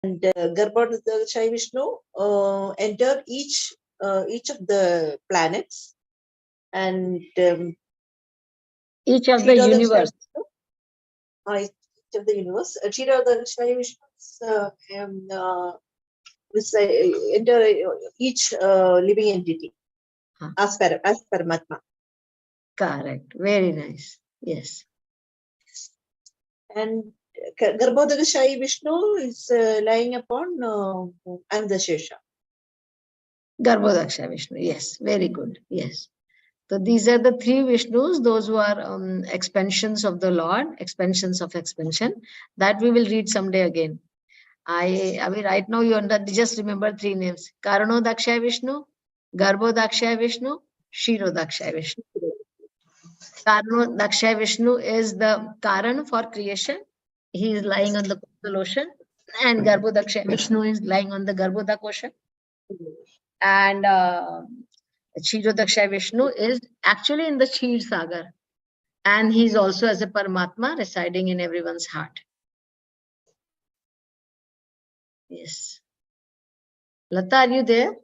And Garbhodaksha Vishnu enter each of the planets, and each of the universe. Each of the universe. Kshirodaksha Vishnu enter each living entity as Paramatma. Correct. Very nice. Yes. And Garbhodaksha Vishnu is lying upon Anandashesha. Garbhodaksha Vishnu. Yes. Very good. Yes. So these are the three Vishnus, those who are expansions of the Lord, expansions of expansion. That we will read someday again. I mean, right now you just remember three names: Karanodaksha Vishnu, Garbhodaksha Vishnu, Kshirodaksha Vishnu. Karanodaksha Vishnu is the Karan for creation. He is lying on the coastal ocean, and Garbhodaksha Vishnu is lying on the Garbhodak ocean. And Kshirodaksha Vishnu is actually in the Kshir Sagar, and he's also as a Paramatma residing in everyone's heart. Yes. Lata, are you there?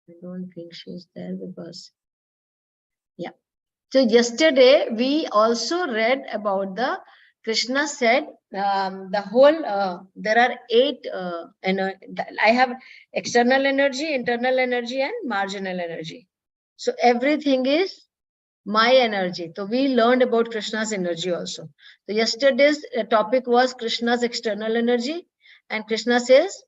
I don't think she's there because, yeah. So yesterday we also read about the Krishna said the whole there are 8 I have external energy, internal energy, and marginal energy. So everything is my energy. So we learned about Krishna's energy also. So yesterday's topic was Krishna's external energy, and Krishna says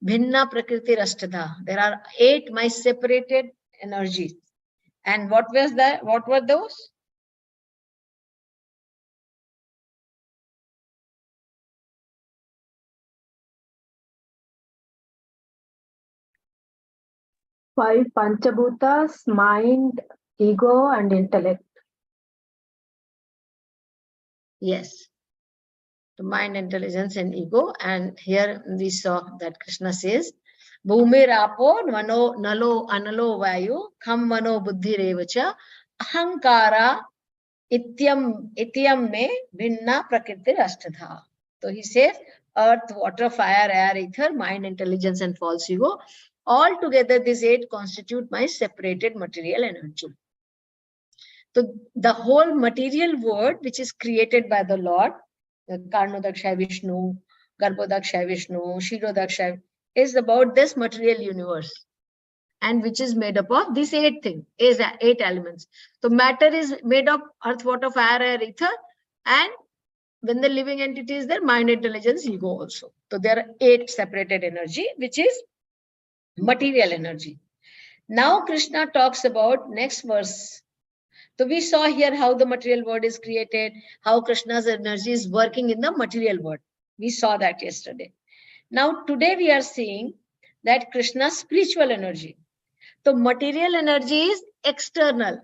Bhinna Prakriti Rashtadha. There are 8 my separated energies. And what was that? What were those? Five Panchabhutas: mind, ego, and intellect. Yes. The mind, intelligence, and ego. And here we saw that Krishna says, Bhumir apo mano nalo analo vayu kham mano buddhi revacha ahankara ityam me bhinna prakriti rashtadha. So he says, earth, water, fire, air, ether, mind, intelligence, and false ego. All together, these 8 constitute my separated material energy. So the whole material world, which is created by the Lord, Karnodaksha Vishnu, Garbhodaksha Vishnu, Kshirodaksha, is about this material universe, and which is made up of these 8 things, 8 elements. So matter is made of earth, water, fire, air, ether, and when the living entity is there, mind, intelligence, ego also. So there are 8 separated energy, which is material energy. Now Krishna talks about next verse. So we saw here how the material world is created, how Krishna's energy is working in the material world. We saw that yesterday. Now today we are seeing that Krishna's spiritual energy. So material energy is external,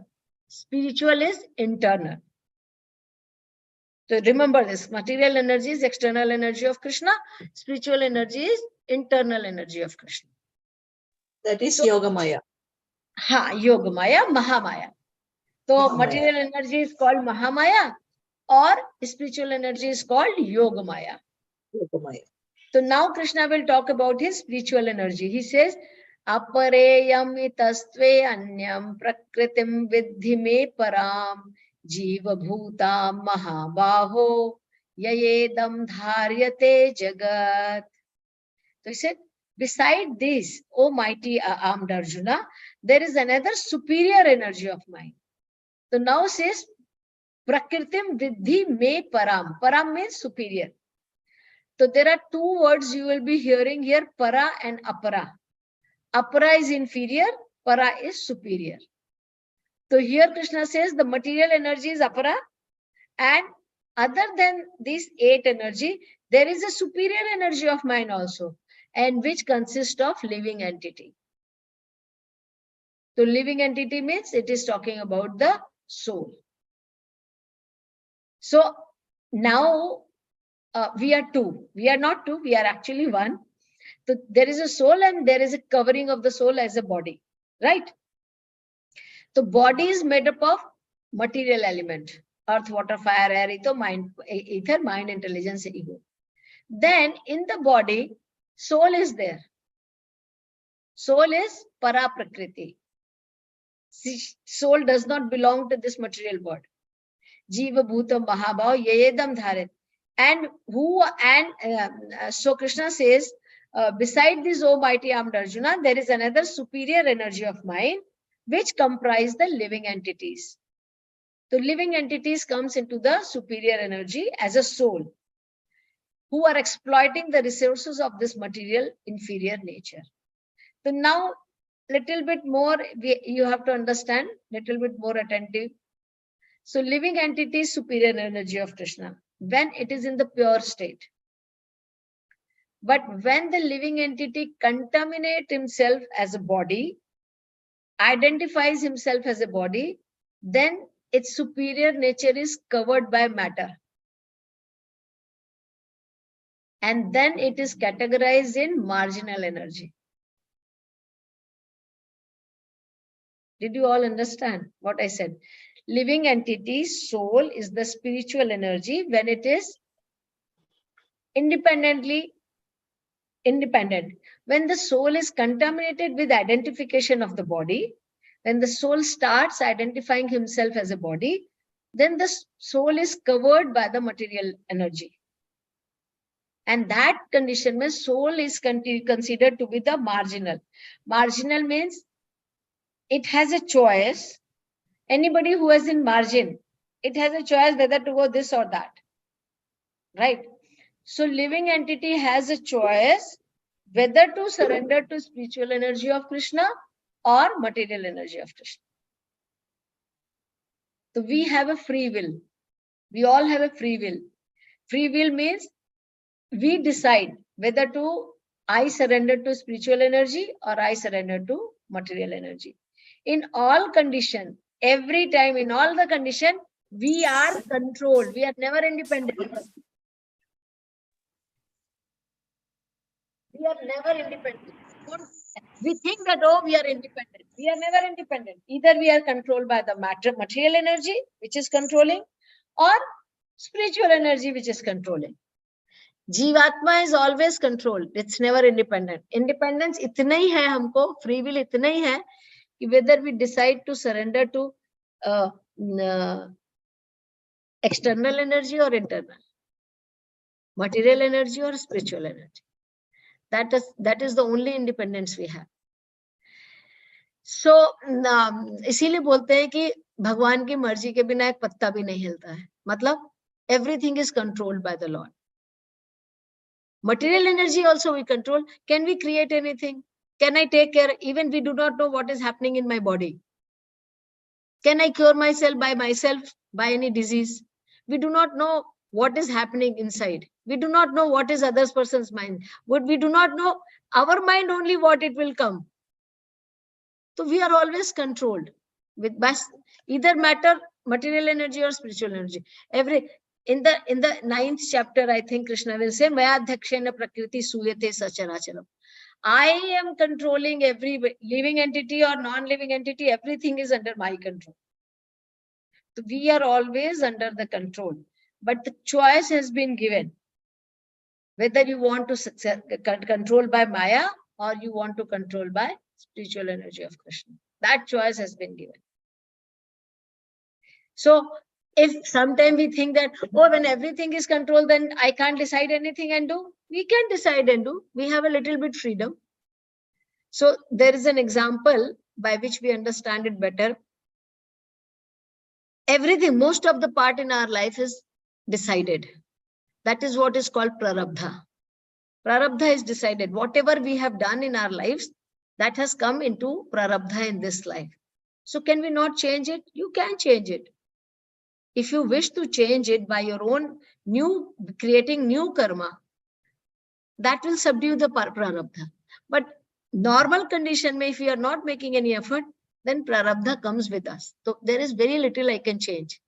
spiritual is internal. So remember this, material energy is external energy of Krishna, spiritual energy is internal energy of Krishna. That is Yogamaya. Yogamaya, Mahamaya. So material energy is called Mahamaya, or spiritual energy is called Yogamaya. Yogamaya. So now Krishna will talk about his spiritual energy. He says, Apareyam itastve anyam prakritim vidhi me param jiva bhuta mahabaho yayedam dharyate jagat. So he said, beside this, O mighty armed Arjuna, there is another superior energy of mine. So now says, Prakritim vidhi me param. Param means superior. So there are 2 words you will be hearing here, para and apara. Apara is inferior, para is superior. So here Krishna says the material energy is apara, and other than this 8 energy, there is a superior energy of mine also, and which consists of living entity. So living entity means it is talking about the soul. So now we are 2. We are not 2, we are actually 1. So there is a soul and there is a covering of the soul as a body, right? The body is made up of material element, earth, water, fire, air, ether, mind, intelligence, ego. Then in the body, soul is there. Soul is para prakriti. Soul does not belong to this material world. Jiva bhutam mahabhav yayedam dharit. And so Krishna says, beside this, O mighty armed Arjuna, there is another superior energy of mine, which comprise the living entities. The living entities comes into the superior energy as a soul, who are exploiting the resources of this material inferior nature. So now, little bit more, you have to understand, little bit more attentive. So living entity is superior energy of Krishna when it is in the pure state. But when the living entity contaminates himself as a body, identifies himself as a body, then its superior nature is covered by matter. And then it is categorized in marginal energy. Did you all understand what I said? Living entity, soul, is the spiritual energy when it is independent. When the soul is contaminated with identification of the body, when the soul starts identifying himself as a body, then the soul is covered by the material energy. And that condition means soul is considered to be the marginal. Marginal means it has a choice. Anybody who is in margin, it has a choice whether to go this or that. Right? So living entity has a choice whether to surrender to spiritual energy of Krishna or material energy of Krishna. So we have a free will. We all have a free will. Free will means we decide whether I surrender to spiritual energy or I surrender to material energy. In all conditions, every time, in all the conditions, we are controlled. We are never independent. We are never independent. We think that, oh, we are independent. We are never independent. Either we are controlled by the material energy, which is controlling, or spiritual energy, which is controlling. Jivatma is always controlled. It's never independent. Independence itna hi hai humko, free will itna hi hai, कि whether we decide to surrender to external energy or internal, material energy or spiritual energy. That is the only independence we have. So इसीलिए बोलते हैं कि भगवान की मर्जी के बिना एक पत्ता भी नहीं हिलता है. मतलब everything is controlled by the Lord. Material energy also we control. Can we create anything? Can I take care? Even we do not know what is happening in my body. Can I cure myself by any disease? We do not know what is happening inside. We do not know what is other person's mind. We do not know our mind only what it will come. So we are always controlled with either material energy or spiritual energy. In the 9th chapter, I think Krishna will say, Maya dhakshena prakriti suyate sacharacharam. I am controlling every living entity or non-living entity. Everything is under my control. So we are always under the control. But the choice has been given. Whether you want to control by Maya or you want to control by spiritual energy of Krishna. That choice has been given. So if sometime we think that, oh, when everything is controlled, then I can't decide anything and do. We can decide and do. We have a little bit freedom. So there is an example by which we understand it better. Everything, most of the part in our life is decided. That is what is called prarabdha. Prarabdha is decided. Whatever we have done in our lives, that has come into prarabdha in this life. So can we not change it? You can change it. If you wish to change it by your own creating new karma, that will subdue the prarabdha. But normal condition, if we are not making any effort, then prarabdha comes with us. So there is very little I can change.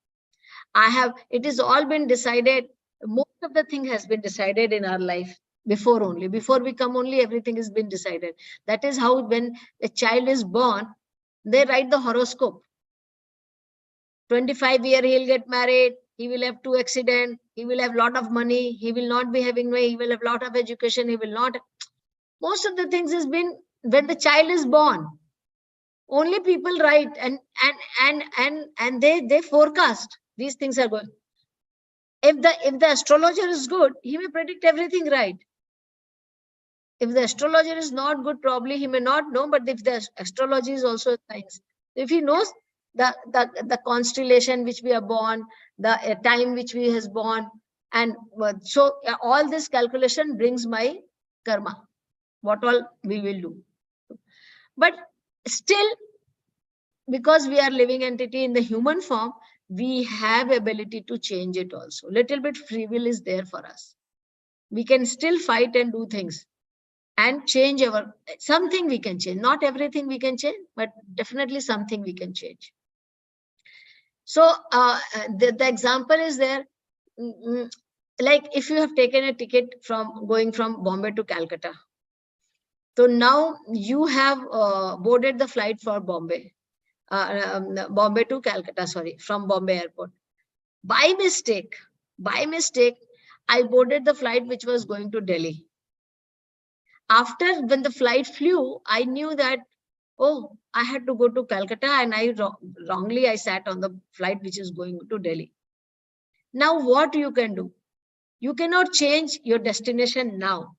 It has all been decided. Most of the thing has been decided in our life. Before only. Before we come only, everything has been decided. That is how when a child is born, they write the horoscope. 25 year he'll get married, he will have 2 accidents, he will have lot of money, he will not be having money, he will have lot of education, he will not. Most of the things has been when the child is born. Only people write and they forecast these things are going. If the astrologer is good, he may predict everything right. If the astrologer is not good, probably he may not know, but if the astrology is also science, if he knows the constellation which we are born, the time which we has born, and so all this calculation brings my karma, what all we will do. But still, because we are living entity in the human form, we have ability to change it also. Little bit free will is there for us. We can still fight and do things and change something we can change. Not everything we can change, but definitely something we can change. So the example is there. Like if you have taken a ticket from going from Bombay to Calcutta. So now you have boarded the flight for Bombay. Bombay to Calcutta, sorry, from Bombay airport. By mistake, I boarded the flight which was going to Delhi. After when the flight flew, I knew that, oh, I had to go to Calcutta, and wrongly I sat on the flight which is going to Delhi. Now what you can do? You cannot change your destination now,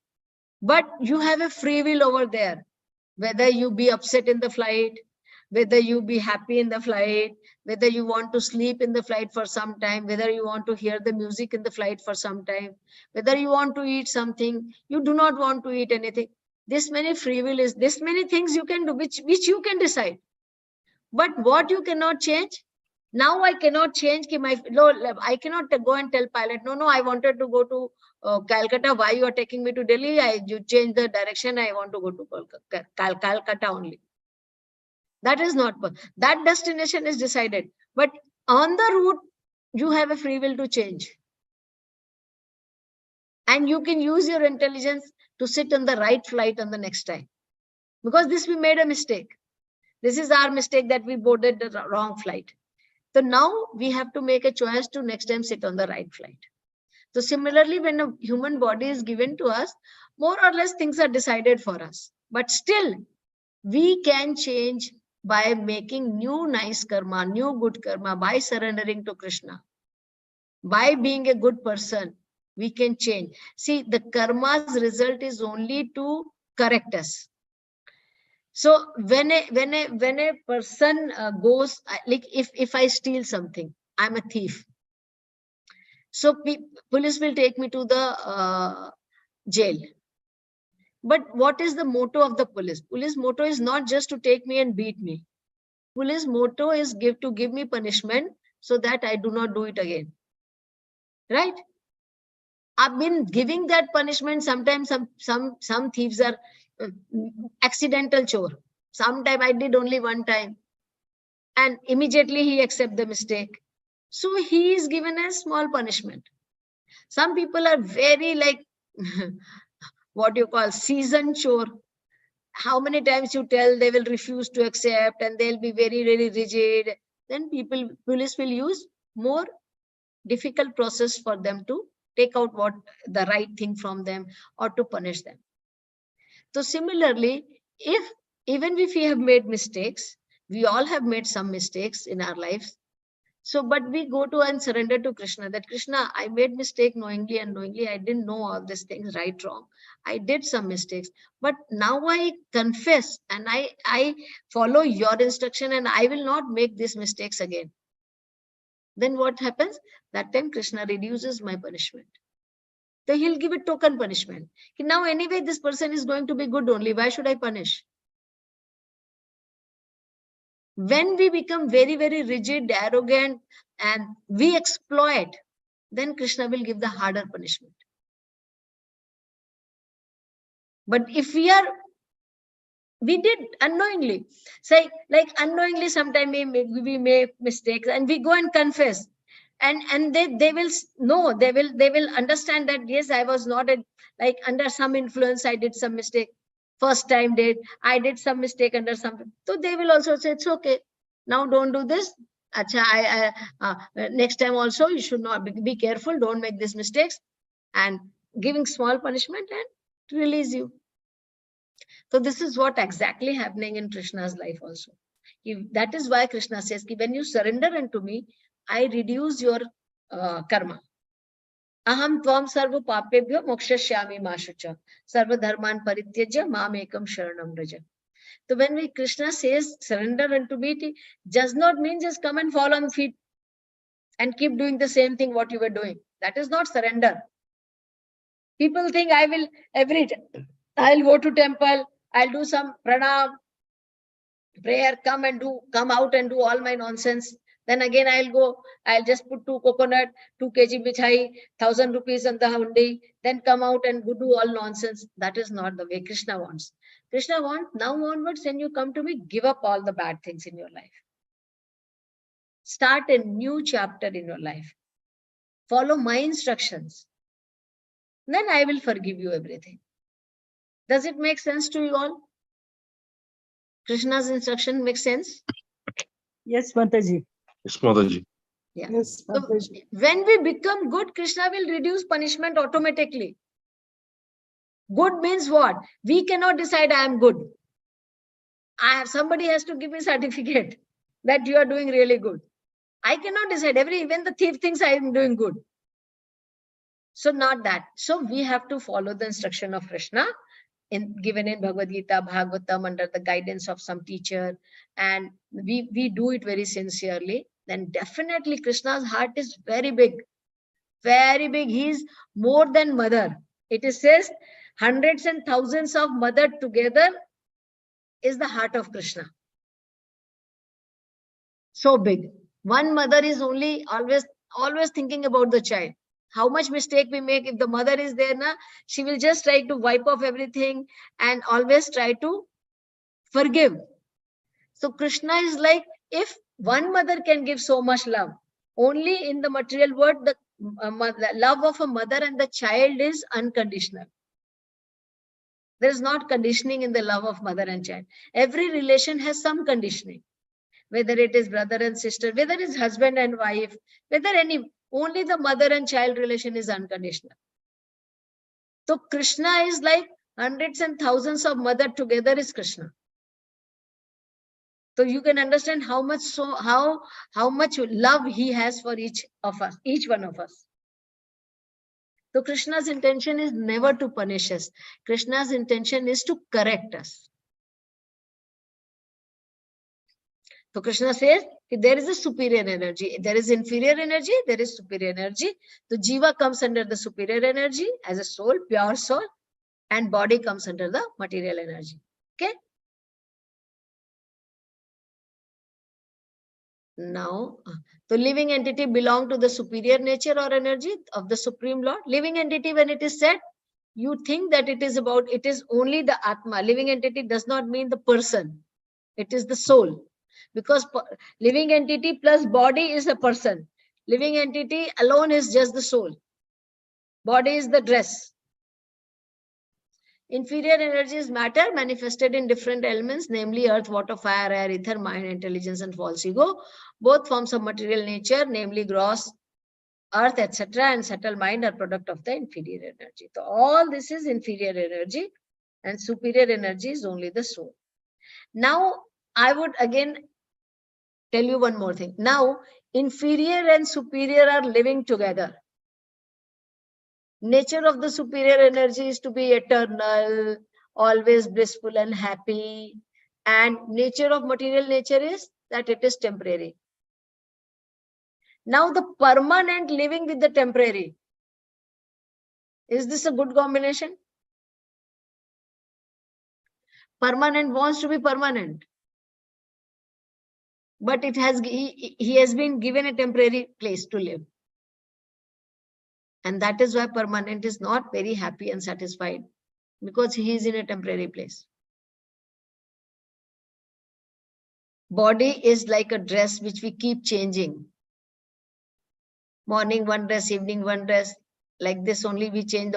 but you have a free will over there. Whether you be upset in the flight, whether you be happy in the flight, whether you want to sleep in the flight for some time, whether you want to hear the music in the flight for some time, whether you want to eat something, you do not want to eat anything. This many free will is, this many things you can do, which you can decide. But what you cannot change, now I cannot change, I cannot go and tell pilot, no, I wanted to go to Calcutta, why you are taking me to Delhi? You change the direction, I want to go to Calcutta only. That is not, that destination is decided. But on the route, you have a free will to change. And you can use your intelligence to sit on the right flight on the next time. Because this we made a mistake. This is our mistake that we boarded the wrong flight. So now we have to make a choice to next time sit on the right flight. So similarly, when a human body is given to us, more or less things are decided for us. But still, we can change by making new nice karma, new good karma, by surrendering to Krishna. By being a good person, we can change. See, the karma's result is only to correct us. So when a person goes, like if I steal something, I'm a thief. So police will take me to the jail. But what is the motto of the police? Police motto is not just to take me and beat me. Police motto is to give me punishment so that I do not do it again. Right? I've been giving that punishment. Sometimes some thieves are accidental chore. Sometimes I did only one time, and immediately he accepts the mistake. So he is given a small punishment. Some people are very like what you call seasoned chore. How many times you tell, they will refuse to accept, and they'll be very, very rigid. Then police will use more difficult process for them to take out what the right thing from them or to punish them. So similarly, even if we have made mistakes, we all have made some mistakes in our lives. So, but we go to and surrender to Krishna, that Krishna, I made mistake knowingly and unknowingly. I didn't know all these things, right, wrong. I did some mistakes, but now I confess and I follow your instruction, and I will not make these mistakes again. Then what happens? That time Krishna reduces my punishment. So he'll give a token punishment. Now anyway, this person is going to be good only. Why should I punish? When we become very, very rigid, arrogant, and we exploit, then Krishna will give the harder punishment. But if we did unknowingly, say like unknowingly, sometimes we make mistakes and we go and confess. And they will know, they will understand that yes, I was not like under some influence, I did some mistake. First time I did some mistake under something. So they will also say, it's okay. Now don't do this. Acha, next time also you should not be careful. Don't make these mistakes, and giving small punishment and release you. So this is what exactly happening in Krishna's life also. That is why Krishna says, when you surrender unto me, I reduce your karma. Aham tvam sarva papebhyo mokshashyami mashucha sarva dharman parityajya mam ekam sharanam vraja. So when Krishna says surrender unto me, it does not mean just come and fall on feet and keep doing the same thing what you were doing. That is not surrender. People think I will I'll go to temple, I'll do some pranam, prayer, come out and do all my nonsense. Then again I'll just put 2 coconut, 2 kg mithai, 1,000 rupees on the hundi, then come out and do all nonsense. That is not the way Krishna wants. Krishna wants, now onwards, when you come to me, give up all the bad things in your life. Start a new chapter in your life. Follow my instructions. Then I will forgive you everything. Does it make sense to you all? Krishna's instruction makes sense? Yes, Mataji. Yes, Mataji. Yeah. Yes, So Mataji. when we become good, Krishna will reduce punishment automatically. Good means what? We cannot decide I am good. Somebody has to give me certificate that you are doing really good. I cannot decide. Even the thief thinks I am doing good. So not that. So we have to follow the instruction of Krishna given in Bhagavad Gita, Bhagavatam, under the guidance of some teacher, and we do it very sincerely, then definitely Krishna's heart is very big. Very big. He is more than mother. It is says hundreds and thousands of mother together is the heart of Krishna. So big. One mother is only always thinking about the child. How much mistake we make, if the mother is there, she will just try to wipe off everything and always try to forgive. So Krishna is like, if one mother can give so much love, only in the material world, the love of a mother and the child is unconditional. There is not conditioning in the love of mother and child. Every relation has some conditioning. Whether it is brother and sister, whether it is husband and wife, only the mother and child relation is unconditional. So Krishna is like hundreds and thousands of mother together is Krishna. So you can understand how much love he has for each one of us. So Krishna's intention is never to punish us. Krishna's intention is to correct us. So Krishna says there is a superior energy. There is inferior energy, there is superior energy. The jiva comes under the superior energy as a soul, pure soul, and body comes under the material energy. Okay? Now, the living entity belong to the superior nature or energy of the Supreme Lord. Living entity, when it is said, you think that it is only the Atma. Living entity does not mean the person. It is the soul. Because living entity plus body is a person. Living entity alone is just the soul. Body is the dress. Inferior energy is matter manifested in different elements, namely earth, water, fire, air, ether, mind, intelligence, and false ego. Both forms of material nature, namely gross earth, etc., and subtle mind are product of the inferior energy. So all this is inferior energy, and superior energy is only the soul. Now, I would again tell you one more thing. Now, inferior and superior are living together. Nature of the superior energy is to be eternal, always blissful and happy. And nature of material nature is that it is temporary. Now, the permanent living with the temporary. Is this a good combination? Permanent wants to be permanent. But he has been given a temporary place to live. And that is why permanent is not very happy and satisfied, because he is in a temporary place. Body is like a dress which we keep changing. Morning one dress, evening one dress. Like this only we change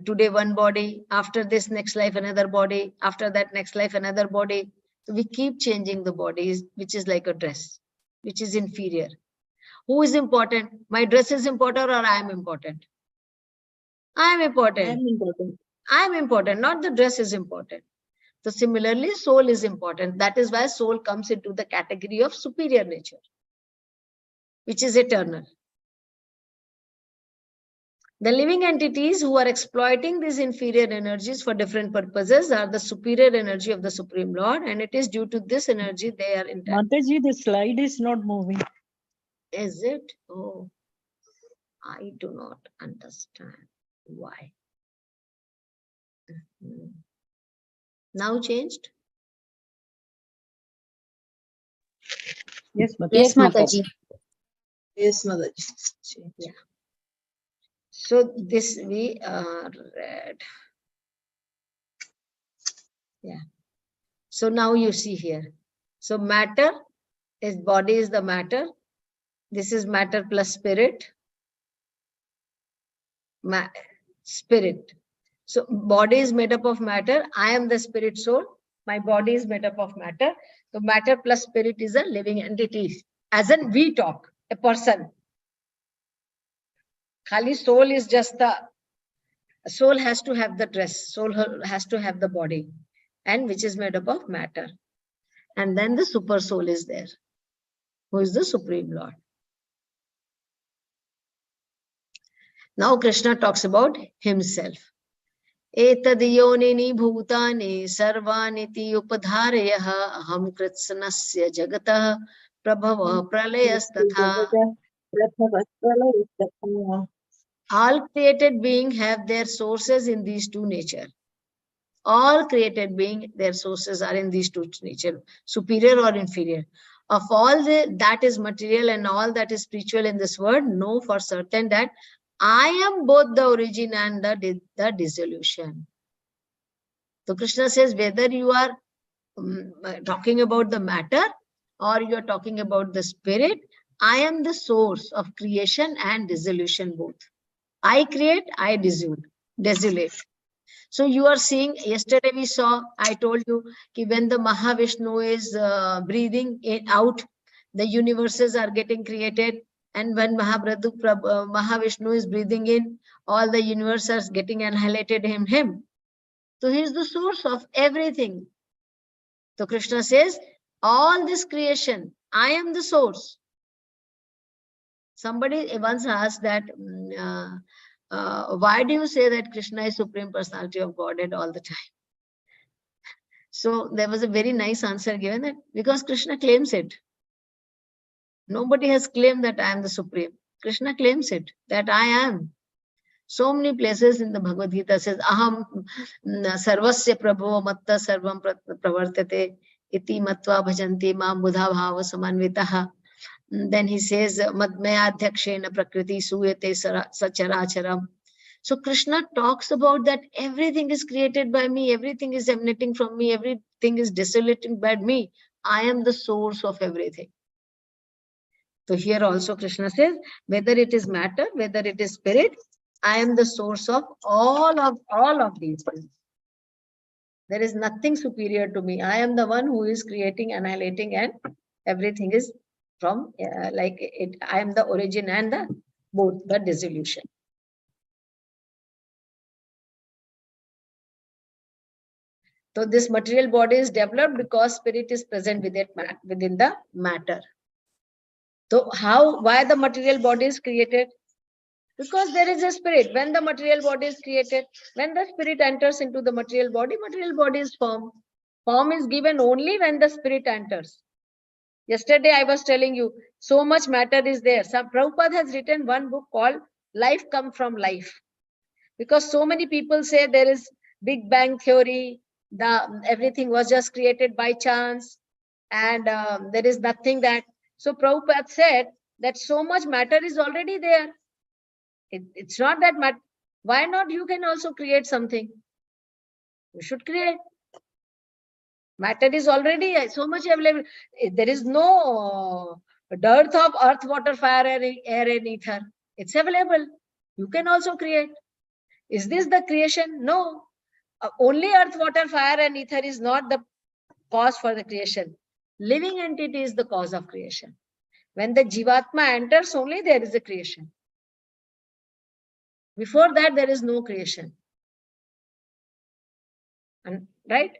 today one body, after this next life another body, after that next life another body. So we keep changing the bodies, which is like a dress, which is inferior. Who is important? My dress is important or I am important? I am important. I am important. I am important, not the dress is important. So similarly, soul is important. That is why soul comes into the category of superior nature, which is eternal. The living entities who are exploiting these inferior energies for different purposes are the superior energy of the Supreme Lord, and it is due to this energy they are in. Mataji, the slide is not moving. Is it? Oh, I do not understand why. Now changed? Yes, Mataji. Yes, Mataji. Yes, Motherji. Yeah. So this we read. Yeah. So now you see here. So matter is body is the matter. This is matter plus spirit. Spirit. So body is made up of matter. I am the spirit soul. My body is made up of matter. So matter plus spirit is a living entity. As in we talk, a person. Khali soul is just the soul has to have the dress. Soul has to have the body, and which is made up of matter. And then the super soul is there, who is the Supreme Lord. Now Krishna talks about himself. Etadiyonini bhutani sarvaniti upadharayah aham kritsnasya jagatah prabhava pralayasthatha. All created beings have their sources in these two natures. All created beings, their sources are in these two natures, superior or inferior. Of all that is material and all that is spiritual in this world, know for certain that I am both the origin and the dissolution. So Krishna says, whether you are talking about the matter or you are talking about the spirit, I am the source of creation and dissolution both. I create, I desolate. So you are seeing, yesterday we saw, I told you, when the Mahavishnu is breathing out, the universes are getting created. And when Mahavishnu is breathing in, all the universes are getting annihilated in him. So he is the source of everything. So Krishna says, all this creation, I am the source. Somebody once asked that, why do you say that Krishna is Supreme Personality of Godhead all the time? So there was a very nice answer given that because Krishna claims it. Nobody has claimed that I am the Supreme. Krishna claims it, that I am. So many places in the Bhagavad Gita says, Aham sarvasya prabho matta sarvam pravartate iti matva bhajanti ma buddha bhava samanvitaha. Then he says, madmaya adhyakshena prakriti suyate sacharacharam. So Krishna talks about that everything is created by me, everything is emanating from me, everything is desolating by me. I am the source of everything. So here also Krishna says, whether it is matter, whether it is spirit, I am the source of all of these things. There is nothing superior to me. I am the one who is creating, annihilating, and everything is from like it. I am the origin and the both the dissolution. So this material body is developed because spirit is present within the matter. So why the material body is created? Because there is a spirit. When the material body is created, when the spirit enters into the material body is formed. Form is given only when the spirit enters. Yesterday I was telling you, so much matter is there. Prabhupada has written one book called Life Come From Life. Because so many people say there is Big Bang Theory, everything was just created by chance, and there is nothing that. So Prabhupada said that so much matter is already there. It's not that matter. Why not you can also create something? You should create. Matter is already so much available. There is no A dearth of earth, water, fire, air, and ether. It's available. You can also create. Is this the creation? No. Only earth, water, fire, and ether is not the cause for the creation. Living entity is the cause of creation. When the Jivatma enters, only there is a creation. Before that, there is no creation. And, right?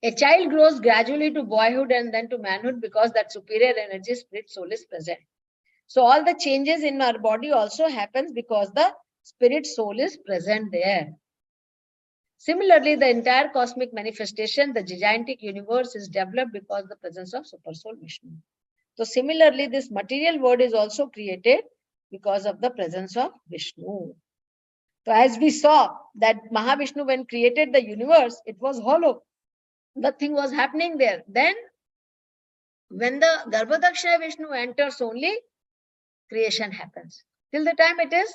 A child grows gradually to boyhood and then to manhood because that superior energy, spirit, soul is present. So all the changes in our body also happens because the spirit soul is present there. Similarly, the entire cosmic manifestation, the gigantic universe is developed because the presence of Super Soul Vishnu. So similarly, this material world is also created because of the presence of Vishnu. So as we saw that Mahavishnu, when created the universe, it was hollow. Nothing was happening there. Then when the Garbhodakshaya Vishnu enters, only creation happens. Till the time it is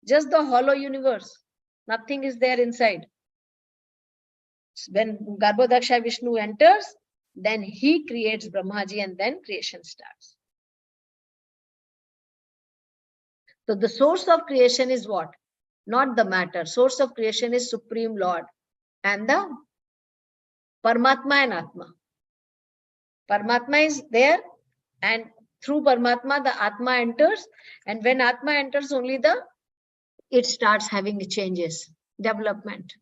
just the hollow universe. Nothing is there inside. When Garbhodakshaya Vishnu enters, then he creates Brahmaji and then creation starts. So the source of creation is what? Not the matter. Source of creation is Supreme Lord and the Paramatma and Atma. Paramatma is there, and through Paramatma the Atma enters, and when Atma enters, only it starts having changes, development.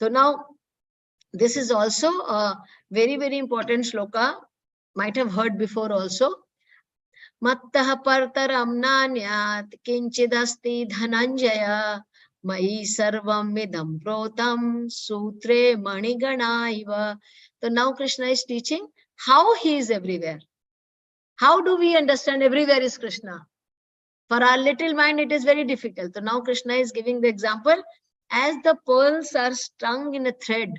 So now this is also a very, very important shloka. Might have heard before also. Mattah partaram nanyat kinchidasti dhananjaya mai sarvam midam protam sutre maniganaiva. So now Krishna is teaching how he is everywhere. How do we understand everywhere is Krishna? For our little mind, it is very difficult. So now Krishna is giving the example as the pearls are strung in a thread.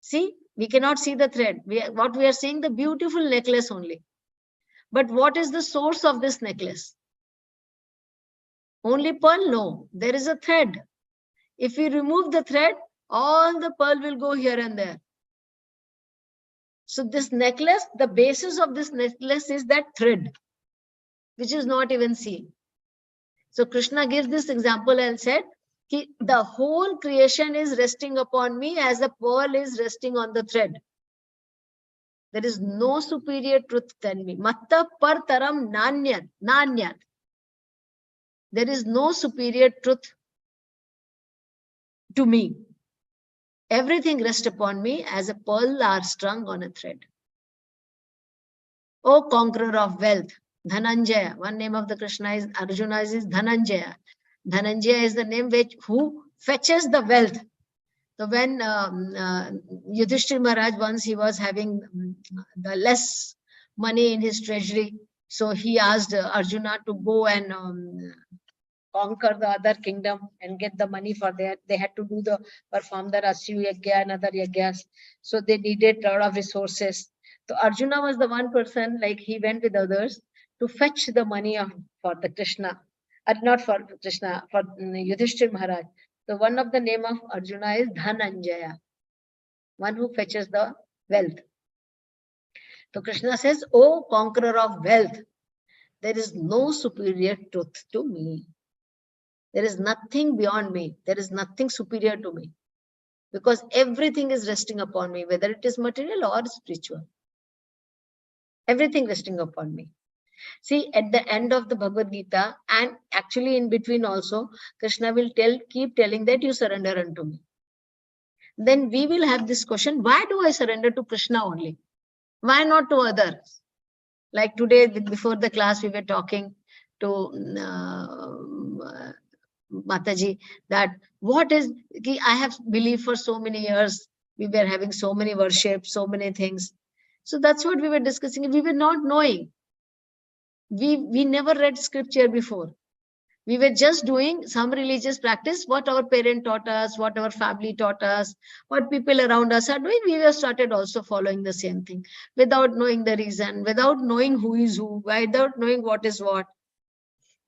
See, we cannot see the thread. What we are seeing, the beautiful necklace only. But what is the source of this necklace? Only pearl? No, there is a thread. If we remove the thread, all the pearl will go here and there. So this necklace, the basis of this necklace is that thread, which is not even seen. So Krishna gives this example and said, the whole creation is resting upon me as a pearl is resting on the thread. There is no superior truth than me. Matta partaram nanyat. There is no superior truth to me. Everything rests upon me as a pearl are strung on a thread. O conqueror of wealth, Dhananjaya. One name of the Krishna is Arjuna is Dhananjaya. Dhananjaya is the name who fetches the wealth. So when Yudhishthira Maharaj, once he was having the less money in his treasury, so he asked Arjuna to go and conquer the other kingdom and get the money for that. They had to perform the Asyu Yagya and other Yagyas. So they needed a lot of resources. So Arjuna was the one person, like he went with others to fetch the money for the Krishna. Not for Krishna, for Yudhishthira Maharaj. So one of the name of Arjuna is Dhananjaya, one who fetches the wealth. So Krishna says, O conqueror of wealth, there is no superior truth to me. There is nothing beyond me. There is nothing superior to me. Because everything is resting upon me, whether it is material or spiritual. Everything resting upon me. See, at the end of the Bhagavad Gita, and actually in between also, Krishna will keep telling that you surrender unto me. Then we will have this question, why do I surrender to Krishna only? Why not to others? Like today, before the class, we were talking to Mataji that I have believed for so many years, we were having so many worships, so many things. So that's what we were discussing. We were not knowing. We never read scripture before. We were just doing some religious practice, what our parent taught us, what our family taught us, what people around us are doing. We were started also following the same thing without knowing the reason, without knowing who is who, without knowing what is what.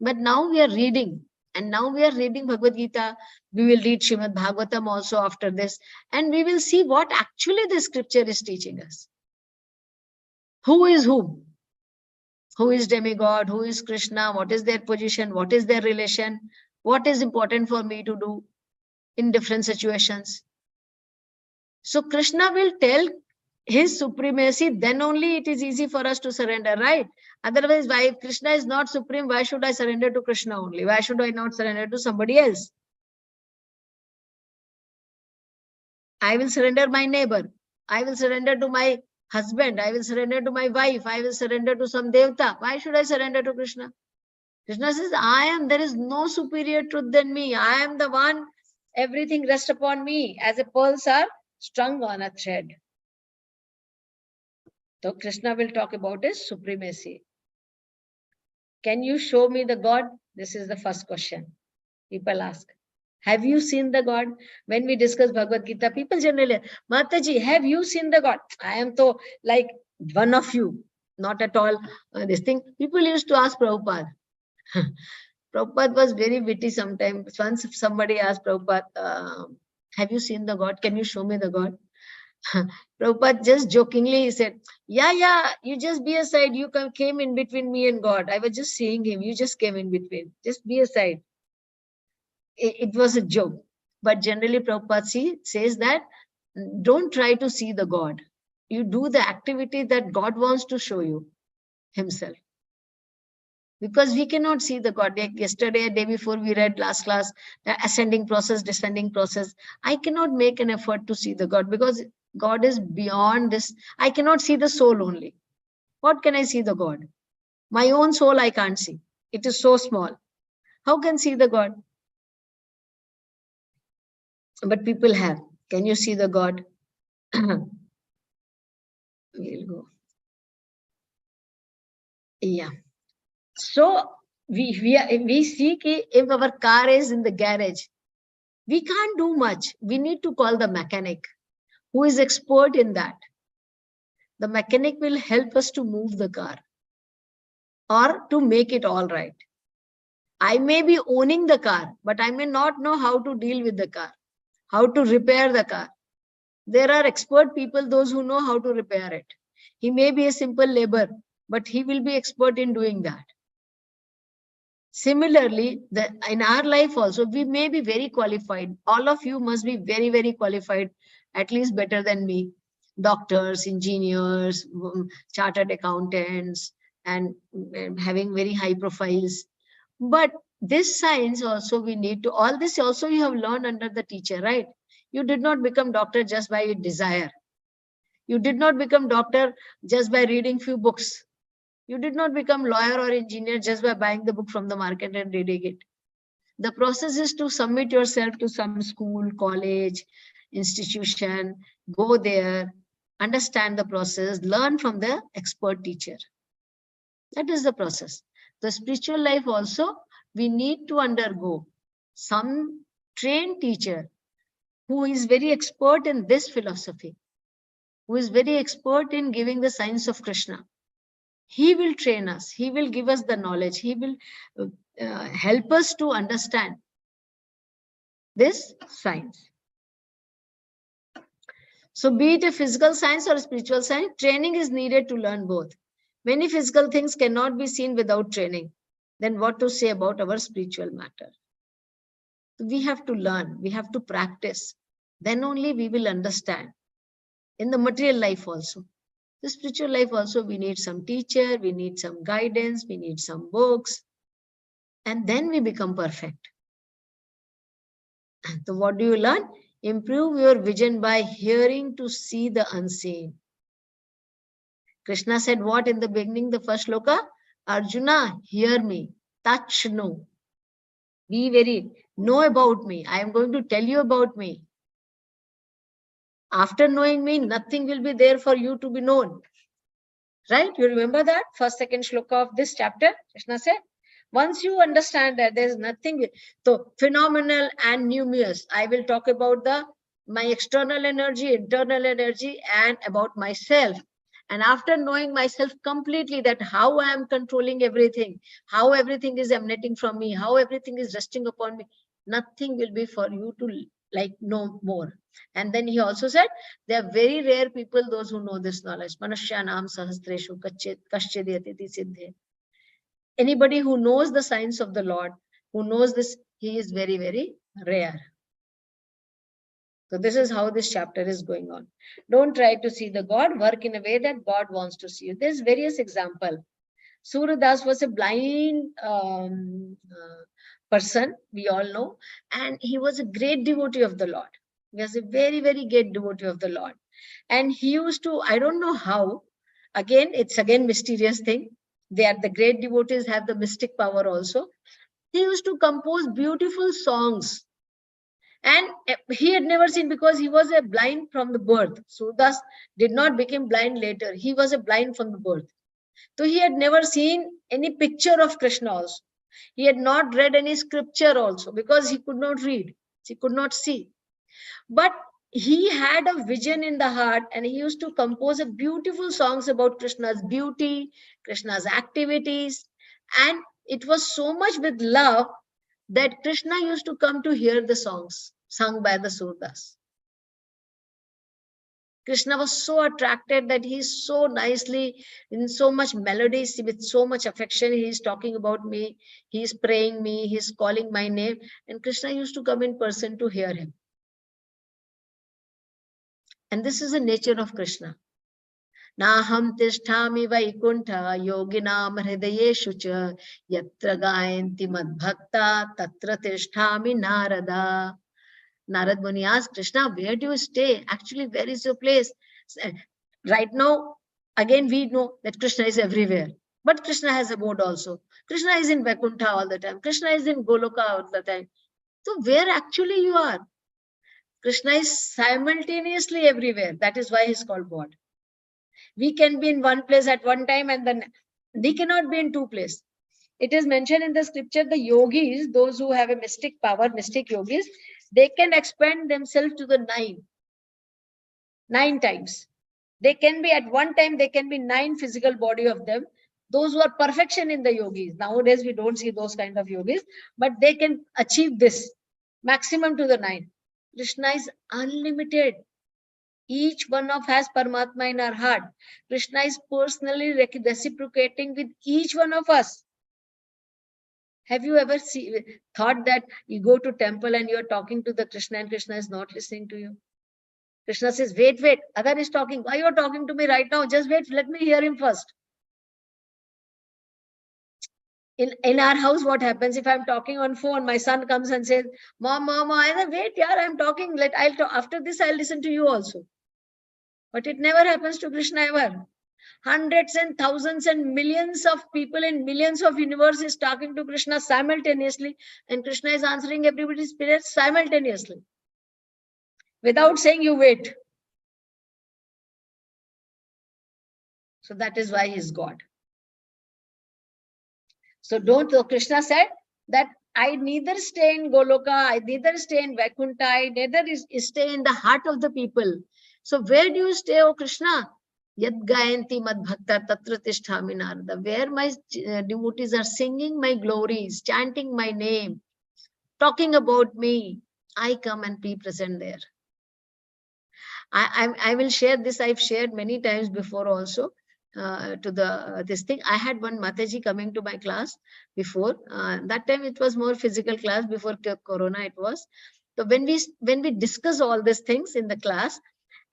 But now we are reading And now we are reading Bhagavad Gita. We will read Srimad Bhagavatam also after this. And we will see what actually the scripture is teaching us. Who is whom? Who is demigod? Who is Krishna? What is their position? What is their relation? What is important for me to do in different situations? So Krishna will tell his supremacy, then only it is easy for us to surrender, right? Otherwise, why Krishna is not supreme, why should I surrender to Krishna only? Why should I not surrender to somebody else? I will surrender my neighbor. I will surrender to my husband. I will surrender to my wife. I will surrender to some devta. Why should I surrender to Krishna? Krishna says, there is no superior truth than me. I am the one, everything rests upon me, as the pearls are strung on a thread. So Krishna will talk about his supremacy. Can you show me the God? This is the first question people ask. Have you seen the God? When we discuss Bhagavad Gita, people generally, Mataji, have you seen the God? I am so like one of you, not at all this thing. People used to ask Prabhupada. Prabhupada was very witty sometimes. Once somebody asked Prabhupada, have you seen the God? Can you show me the God? Prabhupada just jokingly he said, yeah, you just be aside. You came in between me and God. I was just seeing him. You just came in between. Just be aside. It was a joke. But generally Prabhupada says that don't try to see the God. You do the activity that God wants to show you himself. Because we cannot see the God. Like yesterday, day before we read last class, the ascending process, descending process. I cannot make an effort to see the God because God is beyond this. I cannot see the soul only. What can I see the God? My own soul I can't see. It is so small. How can I see the God? But people have. Can you see the God? We'll go. Yeah. So we see if our car is in the garage, we can't do much. We need to call the mechanic who is expert in that. The mechanic will help us to move the car or to make it all right. I may be owning the car, but I may not know how to deal with the car, how to repair the car. There are expert people, those who know how to repair it. He may be a simple laborer, but he will be expert in doing that. Similarly, in our life also, we may be very qualified. All of you must be very, very qualified, at least better than me. Doctors, engineers, chartered accountants, and having very high profiles. But this science also we need to, all this also you have learned under the teacher, right? You did not become doctor just by desire. You did not become doctor just by reading few books. You did not become lawyer or engineer just by buying the book from the market and reading it. The process is to submit yourself to some school, college, institution, go there, understand the process, learn from the expert teacher. That is the process. The spiritual life also, we need to undergo some trained teacher who is very expert in this philosophy, who is very expert in giving the science of Krishna. He will train us. He will give us the knowledge. He will help us to understand this science. So be it a physical science or a spiritual science, training is needed to learn both. Many physical things cannot be seen without training. Then what to say about our spiritual matter? We have to learn. We have to practice. Then only we will understand. In the material life also. The spiritual life also, we need some teacher, we need some guidance, we need some books, and then we become perfect. So what do you learn? Improve your vision by hearing to see the unseen. Krishna said what in the beginning, the first shloka? Arjuna, hear me, touch no. Be very, know about me. I am going to tell you about me. After knowing me, nothing will be there for you to be known. Right? You remember that? First, second shloka of this chapter, Krishna said. Once you understand that there's nothing, so phenomenal and numerous. I will talk about my external energy, internal energy, and about myself. And after knowing myself completely, that how I am controlling everything, how everything is emanating from me, how everything is resting upon me, nothing will be for you to like know more. And then he also said, there are very rare people, those who know this knowledge. Manusyanam sahasreshu kaschedhyati siddhe. Anybody who knows the science of the Lord, who knows this, he is very, very rare. So this is how this chapter is going on. Don't try to see the God, work in a way that God wants to see you. There's various examples. Suryadas was a blind person, we all know, and he was a great devotee of the Lord. He was a very, very great devotee of the Lord. And he used to, I don't know how, again, it's again mysterious thing. They are the great devotees, have the mystic power also. He used to compose beautiful songs. And he had never seen, because he was a blind from the birth. Suryadas did not become blind later. He was a blind from the birth. So he had never seen any picture of Krishna also. He had not read any scripture also, because he could not read. He could not see. But he had a vision in the heart, and he used to compose a beautiful songs about Krishna's beauty, Krishna's activities. And it was so much with love that Krishna used to come to hear the songs sung by the Suryadas. Krishna was so attracted that he is so nicely, in so much melodies, with so much affection, he is talking about me, he is praying me, he is calling my name, and Krishna used to come in person to hear him. And this is the nature of Krishna. Naham tisthami vaikuntha yoginam hridayeshu cha yatra gayanti madbhakta tatra tisthami narada. Narad Muni asked Krishna, where do you stay? Actually, where is your place? Right now, again, we know that Krishna is everywhere. But Krishna has a abode also. Krishna is in Vaikuntha all the time. Krishna is in Goloka all the time. So where actually you are? Krishna is simultaneously everywhere. That is why he is called God. We can be in one place at one time, and then we cannot be in two places. It is mentioned in the scripture, the yogis, those who have a mystic power, mystic yogis, they can expand themselves to the nine times. They can be at one time, they can be 9 physical body of them. Those who are perfection in the yogis. Nowadays, we don't see those kind of yogis, but they can achieve this maximum to the 9. Krishna is unlimited. Each one of us has Paramatma in our heart. Krishna is personally reciprocating with each one of us. Have you ever thought that you go to temple and you're talking to the Krishna and Krishna is not listening to you? Krishna says, wait, Adar is talking. Why you're talking to me right now? Just wait, let me hear him first. In our house, what happens if I'm talking on phone, my son comes and says, Mom, I say, wait, yaar, I'm talking. I'll talk. After this, I'll listen to you also. But it never happens to Krishna ever. Hundreds and thousands and millions of people in millions of universes talking to Krishna simultaneously, and Krishna is answering everybody's prayers simultaneously without saying you wait. So that is why he is God. So Krishna said that I neither stay in Goloka, I neither stay in Vaikuntha, I neither stay in the heart of the people. So where do you stay, O Krishna? Yad gayanti mad bhakta tatra tisthami narada. Where my devotees are singing my glories, chanting my name, talking about me, I come and be present there. I will share this. I've shared many times before also to this thing. I had one Mataji coming to my class before. That time it was more physical class, before Corona it was. So when we discuss all these things in the class,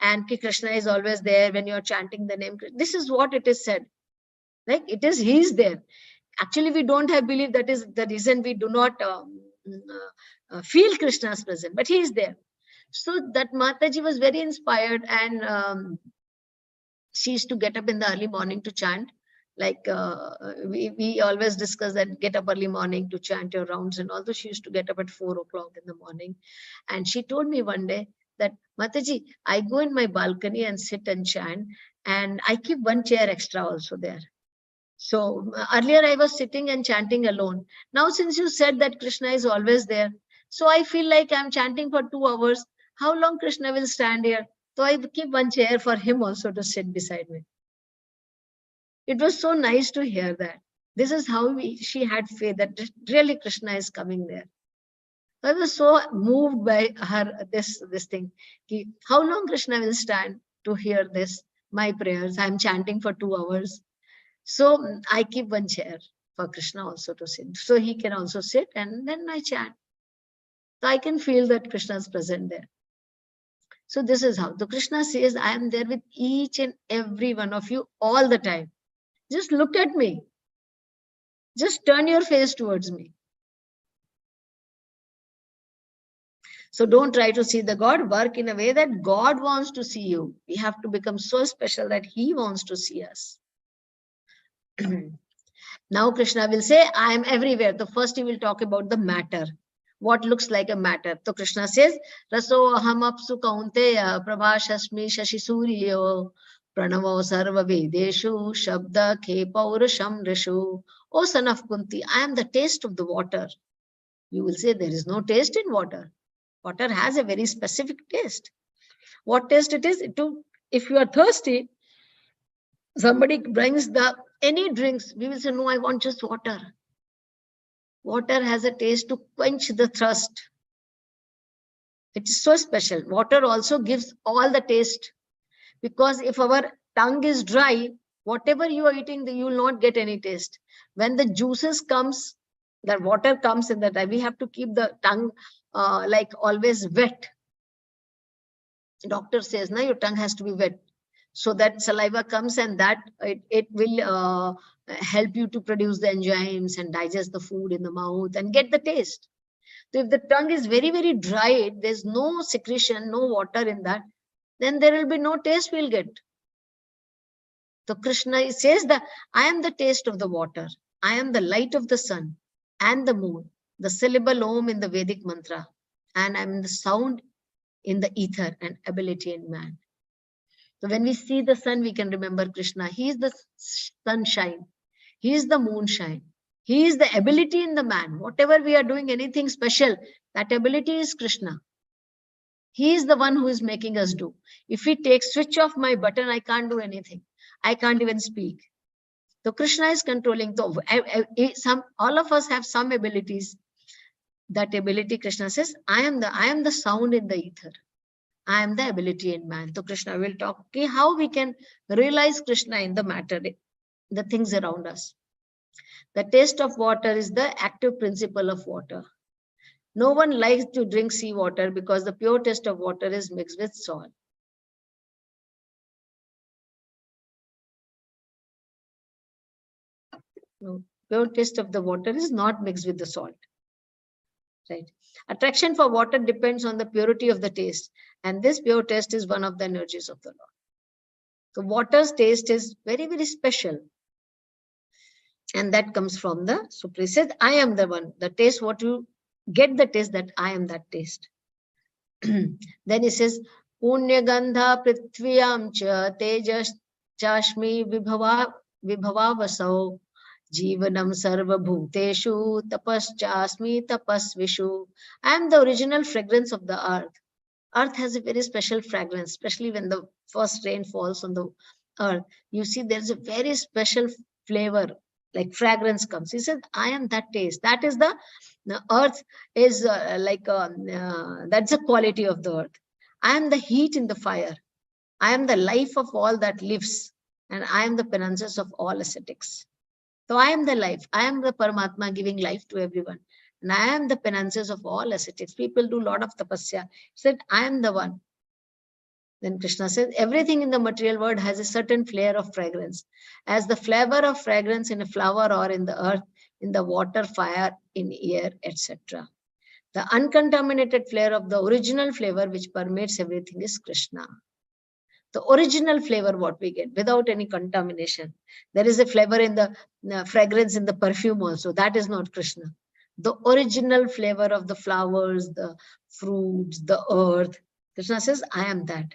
and Krishna is always there when you're chanting the name, this is what it is said. Like it is, he is there. Actually, we don't have belief. That is the reason we do not feel Krishna's presence, but he is there. So that Mataji was very inspired, and she used to get up in the early morning to chant. Like we always discuss that, get up early morning to chant your rounds and all. So she used to get up at 4 o'clock in the morning. And she told me one day that, Mataji, I go in my balcony and sit and chant, and I keep one chair extra also there. So earlier I was sitting and chanting alone. Now since you said that Krishna is always there, so I feel like I'm chanting for 2 hours. How long Krishna will stand here? So I keep one chair for him also to sit beside me. It was so nice to hear that. This is how she had faith that really Krishna is coming there. I was so moved by her, this thing. How long Krishna will stand to hear this, my prayers? I'm chanting for 2 hours. So I keep one chair for Krishna also to sit. So he can also sit and then I chant. So I can feel that Krishna is present there. So this is how. So Krishna says, I am there with each and every one of you all the time. Just look at me. Just turn your face towards me. So don't try to see the God. Work in a way that God wants to see you. We have to become so special that he wants to see us. Now Krishna will say, I am everywhere. So first he will talk about the matter. What looks like a matter. So Krishna says, Raso aham apsu kaunteya prabhashasmi shashisuriyo pranavo sarva vedeshu shabda ke paurasham rishu. O son of Kunti, I am the taste of the water. You will say there is no taste in water. Water has a very specific taste. What taste it is? If you are thirsty, somebody brings any drinks, we will say, no, I want just water. Water has a taste to quench the thirst. It is so special. Water also gives all the taste. Because if our tongue is dry, whatever you are eating, you will not get any taste. When the juices comes, that water comes in the time, we have to keep the tongue like always wet. Doctor says, no, your tongue has to be wet. So that saliva comes and that it will help you to produce the enzymes and digest the food in the mouth and get the taste. So if the tongue is very, very dry, there's no secretion, no water in that, then there will be no taste we'll get. So Krishna says that I am the taste of the water. I am the light of the sun and the moon, the syllable Om in the Vedic mantra, and I'm the sound in the ether and ability in man. So when we see the sun, we can remember Krishna. He is the sunshine. He is the moonshine. He is the ability in the man. Whatever we are doing, anything special, that ability is Krishna. He is the one who is making us do. If we take switch off my button, I can't do anything. I can't even speak. So Krishna is controlling. So all of us have some abilities. That ability, Krishna says, I am the sound in the ether. I am the ability in man. So Krishna will talk how we can realize Krishna in the matter, the things around us. The taste of water is the active principle of water. No one likes to drink seawater because the pure taste of water is mixed with salt. No, pure taste of the water is not mixed with the salt. Right? Attraction for water depends on the purity of the taste. And this pure taste is one of the energies of the Lord. So water's taste is very, very special. And that comes from the Supreme. He says, I am the one. The taste, what you get the taste, that I am that taste. Then he says, Punya Gandha Prithviyam Cha Tejas Chashmi Vibhava Vasau Jivanam Sarva Bhuteshu Tapaschasmi Tapasvishu. I am the original fragrance of the earth. Earth has a very special fragrance, especially when the first rain falls on the earth. You see, there's a very special flavor, like fragrance comes. He said, I am that taste. That is the earth is that's the quality of the earth. I am the heat in the fire. I am the life of all that lives. And I am the penances of all ascetics. So I am the life. I am the Paramatma giving life to everyone. And I am the penances of all ascetics. People do a lot of tapasya. He said, I am the one. Then Krishna says, everything in the material world has a certain flair of fragrance. As the flavor of fragrance in a flower or in the earth, in the water, fire, in air, etc. The uncontaminated flair of the original flavor which permeates everything is Krishna. The original flavor what we get without any contamination. There is a flavor in the fragrance in the perfume also. That is not Krishna. The original flavor of the flowers, the fruits, the earth. Krishna says, I am that.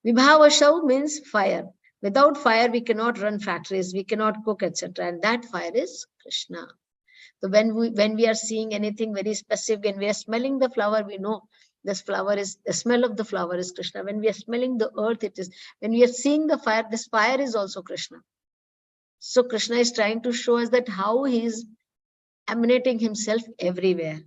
Vibhavasau means fire. Without fire, we cannot run factories, we cannot cook, etc. And that fire is Krishna. So when we are seeing anything very specific and we are smelling the flower, we know this flower is, the smell of the flower is Krishna. When we are smelling the earth, it is, when we are seeing the fire, this fire is also Krishna. So Krishna is trying to show us that how he is emanating himself everywhere.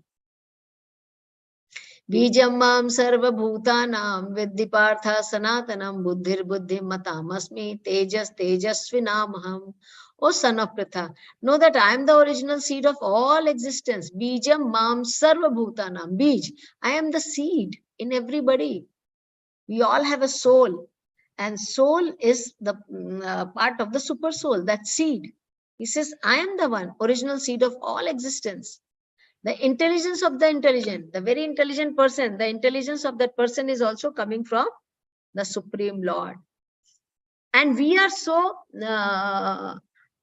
Bijam mam sarva bhutanam vidhi partha sanatanam buddhir buddhi matamasmi tejas tejasvinamaham. O son of Pritha, know that I am the original seed of all existence. Bijam mam sarva bhutanam. Bij, I am the seed in everybody. We all have a soul, and soul is the part of the super soul, that seed. He says, I am the one, original seed of all existence. The intelligence of the intelligent, the very intelligent person, the intelligence of that person is also coming from the Supreme Lord. And we are so,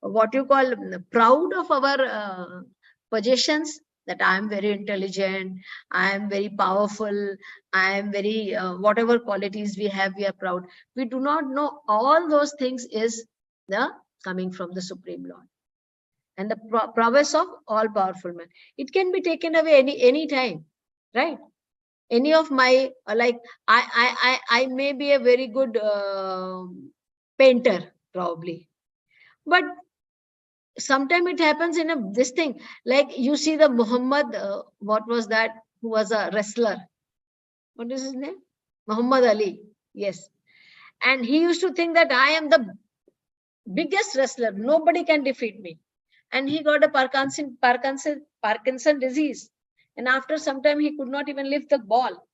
what you call, proud of our possessions, that I am very intelligent, I am very powerful, I am very, whatever qualities we have, we are proud. We do not know all those things is the coming from the Supreme Lord. And the prowess of all powerful man. It can be taken away any time, right? Any of my, like, I may be a very good painter, probably. But sometimes it happens in this thing, like you see the Muhammad, what was that, who was a wrestler? What is his name? Muhammad Ali. Yes. And he used to think that I am the biggest wrestler. Nobody can defeat me. And he got a Parkinson disease. And after some time, he could not even lift the ball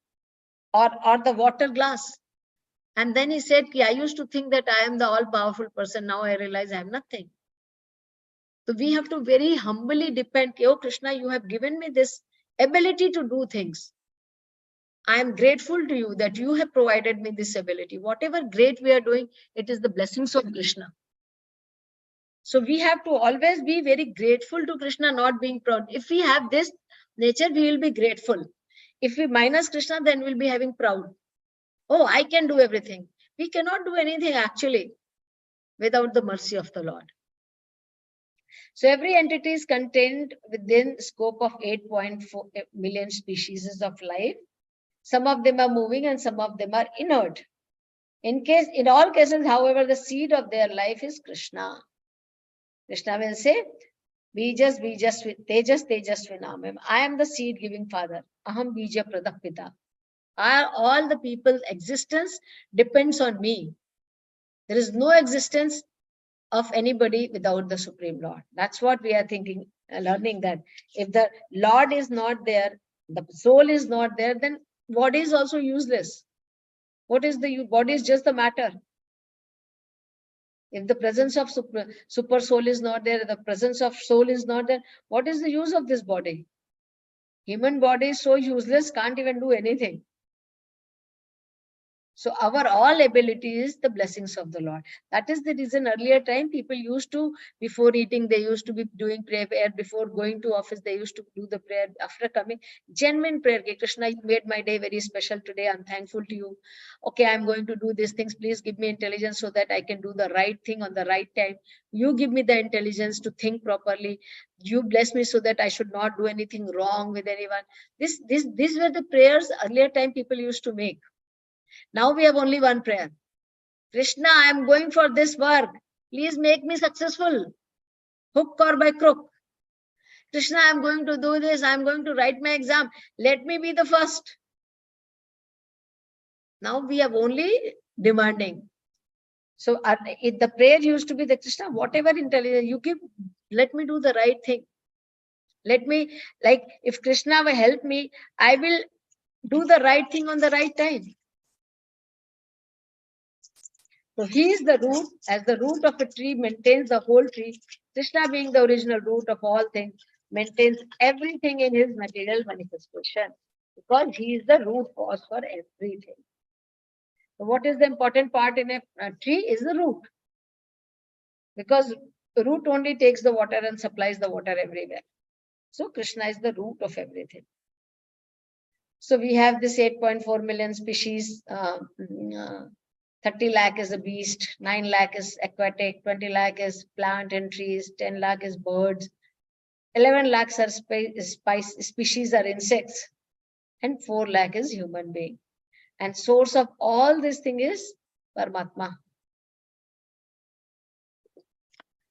or the water glass. And then he said, I used to think that I am the all-powerful person. Now I realize I am nothing. So we have to very humbly depend. Oh, Krishna, you have given me this ability to do things. I am grateful to you that you have provided me this ability. Whatever great we are doing, it is the blessings of Krishna. So we have to always be very grateful to Krishna, not being proud. If we have this nature, we will be grateful. If we minus Krishna, then we'll be having proud. Oh, I can do everything. We cannot do anything actually without the mercy of the Lord. So every entity is contained within scope of 8.4 million species of life. Some of them are moving and some of them are inert. In all cases, however, the seed of their life is Krishna. Krishna will say, Tejas Tejasvinamam. I am the seed giving father. Aham Bija Pradapita. All the people's existence depends on me. There is no existence of anybody without the Supreme Lord. That's what we are thinking, learning, that if the Lord is not there, the soul is not there, then body is also useless. What is the body? Is just the matter. If the presence of super soul is not there, the presence of soul is not there, what is the use of this body? Human body is so useless, can't even do anything. So our all ability is the blessings of the Lord. That is the reason earlier time people used to, before eating, they used to be doing prayer. Before going to office, they used to do the prayer. After coming, genuine prayer. Krishna, you made my day very special today. I'm thankful to you. Okay, I'm going to do these things. Please give me intelligence so that I can do the right thing on the right time. You give me the intelligence to think properly. You bless me so that I should not do anything wrong with anyone. These were the prayers earlier time people used to make. Now we have only one prayer. Krishna, I am going for this work. Please make me successful, hook or by crook. Krishna, I am going to do this. I am going to write my exam. Let me be the first. Now we have only demanding. So the prayer used to be the Krishna, whatever intelligence you give, let me do the right thing. Let me, like, if Krishna will help me, I will do the right thing on the right time. So he is the root, as the root of a tree maintains the whole tree. Krishna, being the original root of all things, maintains everything in his material manifestation, because he is the root cause for everything. So what is the important part in a tree is the root, because the root only takes the water and supplies the water everywhere. So Krishna is the root of everything. So we have this 8.4 million species. 30 lakh is a beast, 9 lakh is aquatic, 20 lakh is plant and trees, 10 lakh is birds, 11 lakhs are species are insects, and 4 lakh is human being. And source of all this thing is Paramatma.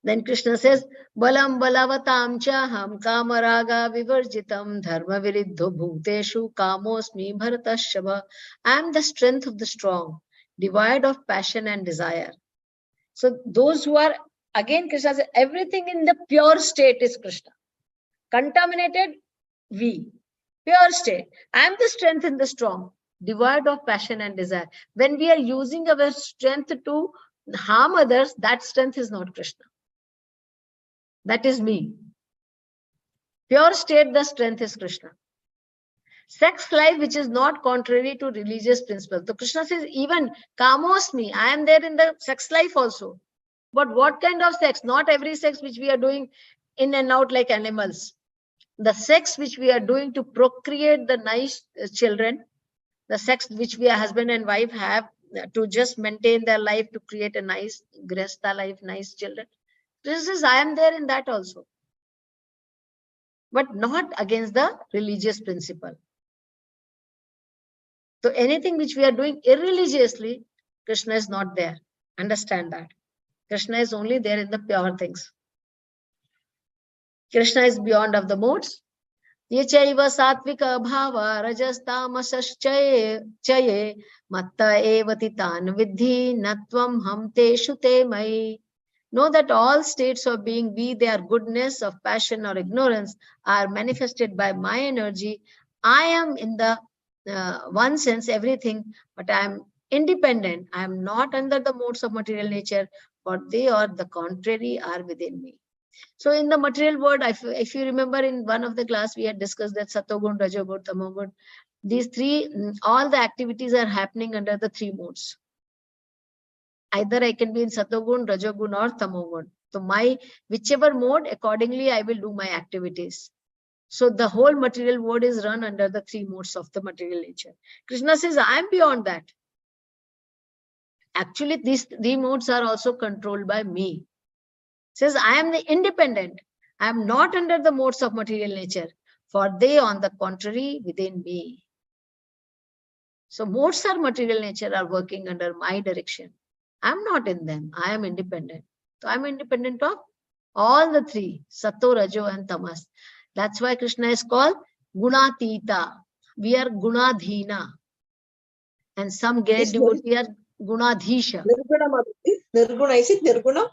Then Krishna says, Balam balavatam chaham kamaraga vivarjitam dharma viridho bhuteshu kamosmi bharatashabha. I am the strength of the strong, devoid of passion and desire. So those who are, again Krishna says, everything in the pure state is Krishna. Contaminated, we. Pure state. I am the strength in the strong, devoid of passion and desire. When we are using our strength to harm others, that strength is not Krishna. That is me. Pure state, the strength is Krishna. Sex life, which is not contrary to religious principles. So Krishna says, even kamosmi, I am there in the sex life also. But what kind of sex? Not every sex which we are doing in and out like animals. The sex which we are doing to procreate the nice children, the sex which we are husband and wife have to just maintain their life, to create a nice gresta life, nice children. This is, I am there in that also. But not against the religious principle. So anything which we are doing irreligiously, Krishna is not there. Understand that. Krishna is only there in the pure things. Krishna is beyond of the modes. Yechaiva satvika bhava rajastamashaschaye matta evatitan vidhi natvam hamteshu te mai. Know that all states of being, be they are goodness, of passion or ignorance, are manifested by my energy. I am in the one sense everything, but I am independent. I am not under the modes of material nature, for they or the contrary are within me. So in the material world, if you remember in one of the class, we had discussed that Satogun, Rajogun, Tamogun, these three, all the activities are happening under the three modes. Either I can be in Satogun, Rajogun or Tamogun. So my, whichever mode, accordingly, I will do my activities. So the whole material world is run under the three modes of the material nature. Krishna says, I am beyond that. Actually, these three modes are also controlled by me. Says, I am the independent. I am not under the modes of material nature, for they, on the contrary, within me. So modes are material nature are working under my direction. I am not in them. I am independent. So I am independent of all the three, Sato, Rajo and Tamas. That's why Krishna is called Gunatita. We are Gunadhina. And some great devotees are Gunadhisha. Nirguna, is it Nirguna?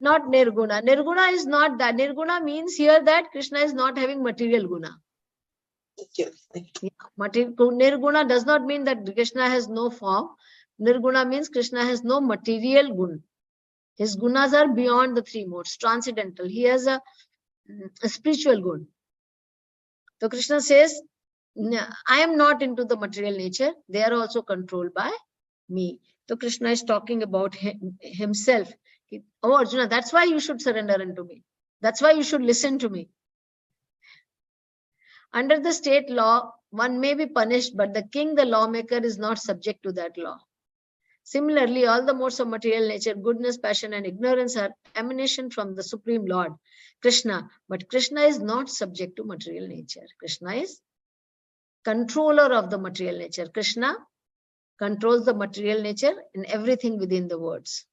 Not Nirguna. Nirguna is not that. Nirguna means here that Krishna is not having material guna. Nirguna does not mean that Krishna has no form. Nirguna means Krishna has no material gun. His gunas are beyond the three modes, transcendental. He has a spiritual gun. So Krishna says, I am not into the material nature. They are also controlled by me. So Krishna is talking about himself. Oh, Arjuna, that's why you should surrender unto me. That's why you should listen to me. Under the state law, one may be punished, but the king, the lawmaker, is not subject to that law. Similarly, all the modes of material nature, goodness, passion, and ignorance are emanation from the Supreme Lord, Krishna. But Krishna is not subject to material nature. Krishna is controller of the material nature. Krishna controls the material nature and everything within the words.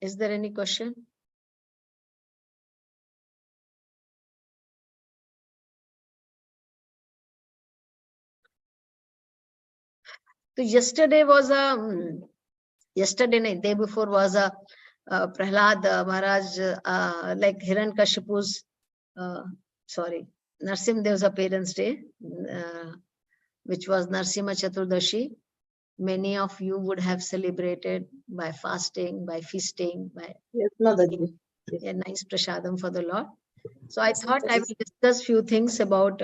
Is there any question? So yesterday was day before was a Prahlad Maharaj, like Hiranyakashipu's, Narsimdev's appearance day, which was Narsimha Chaturdashi. Many of you would have celebrated by fasting, by feasting, by a nice prasadam for the Lord. So I thought I will discuss few things about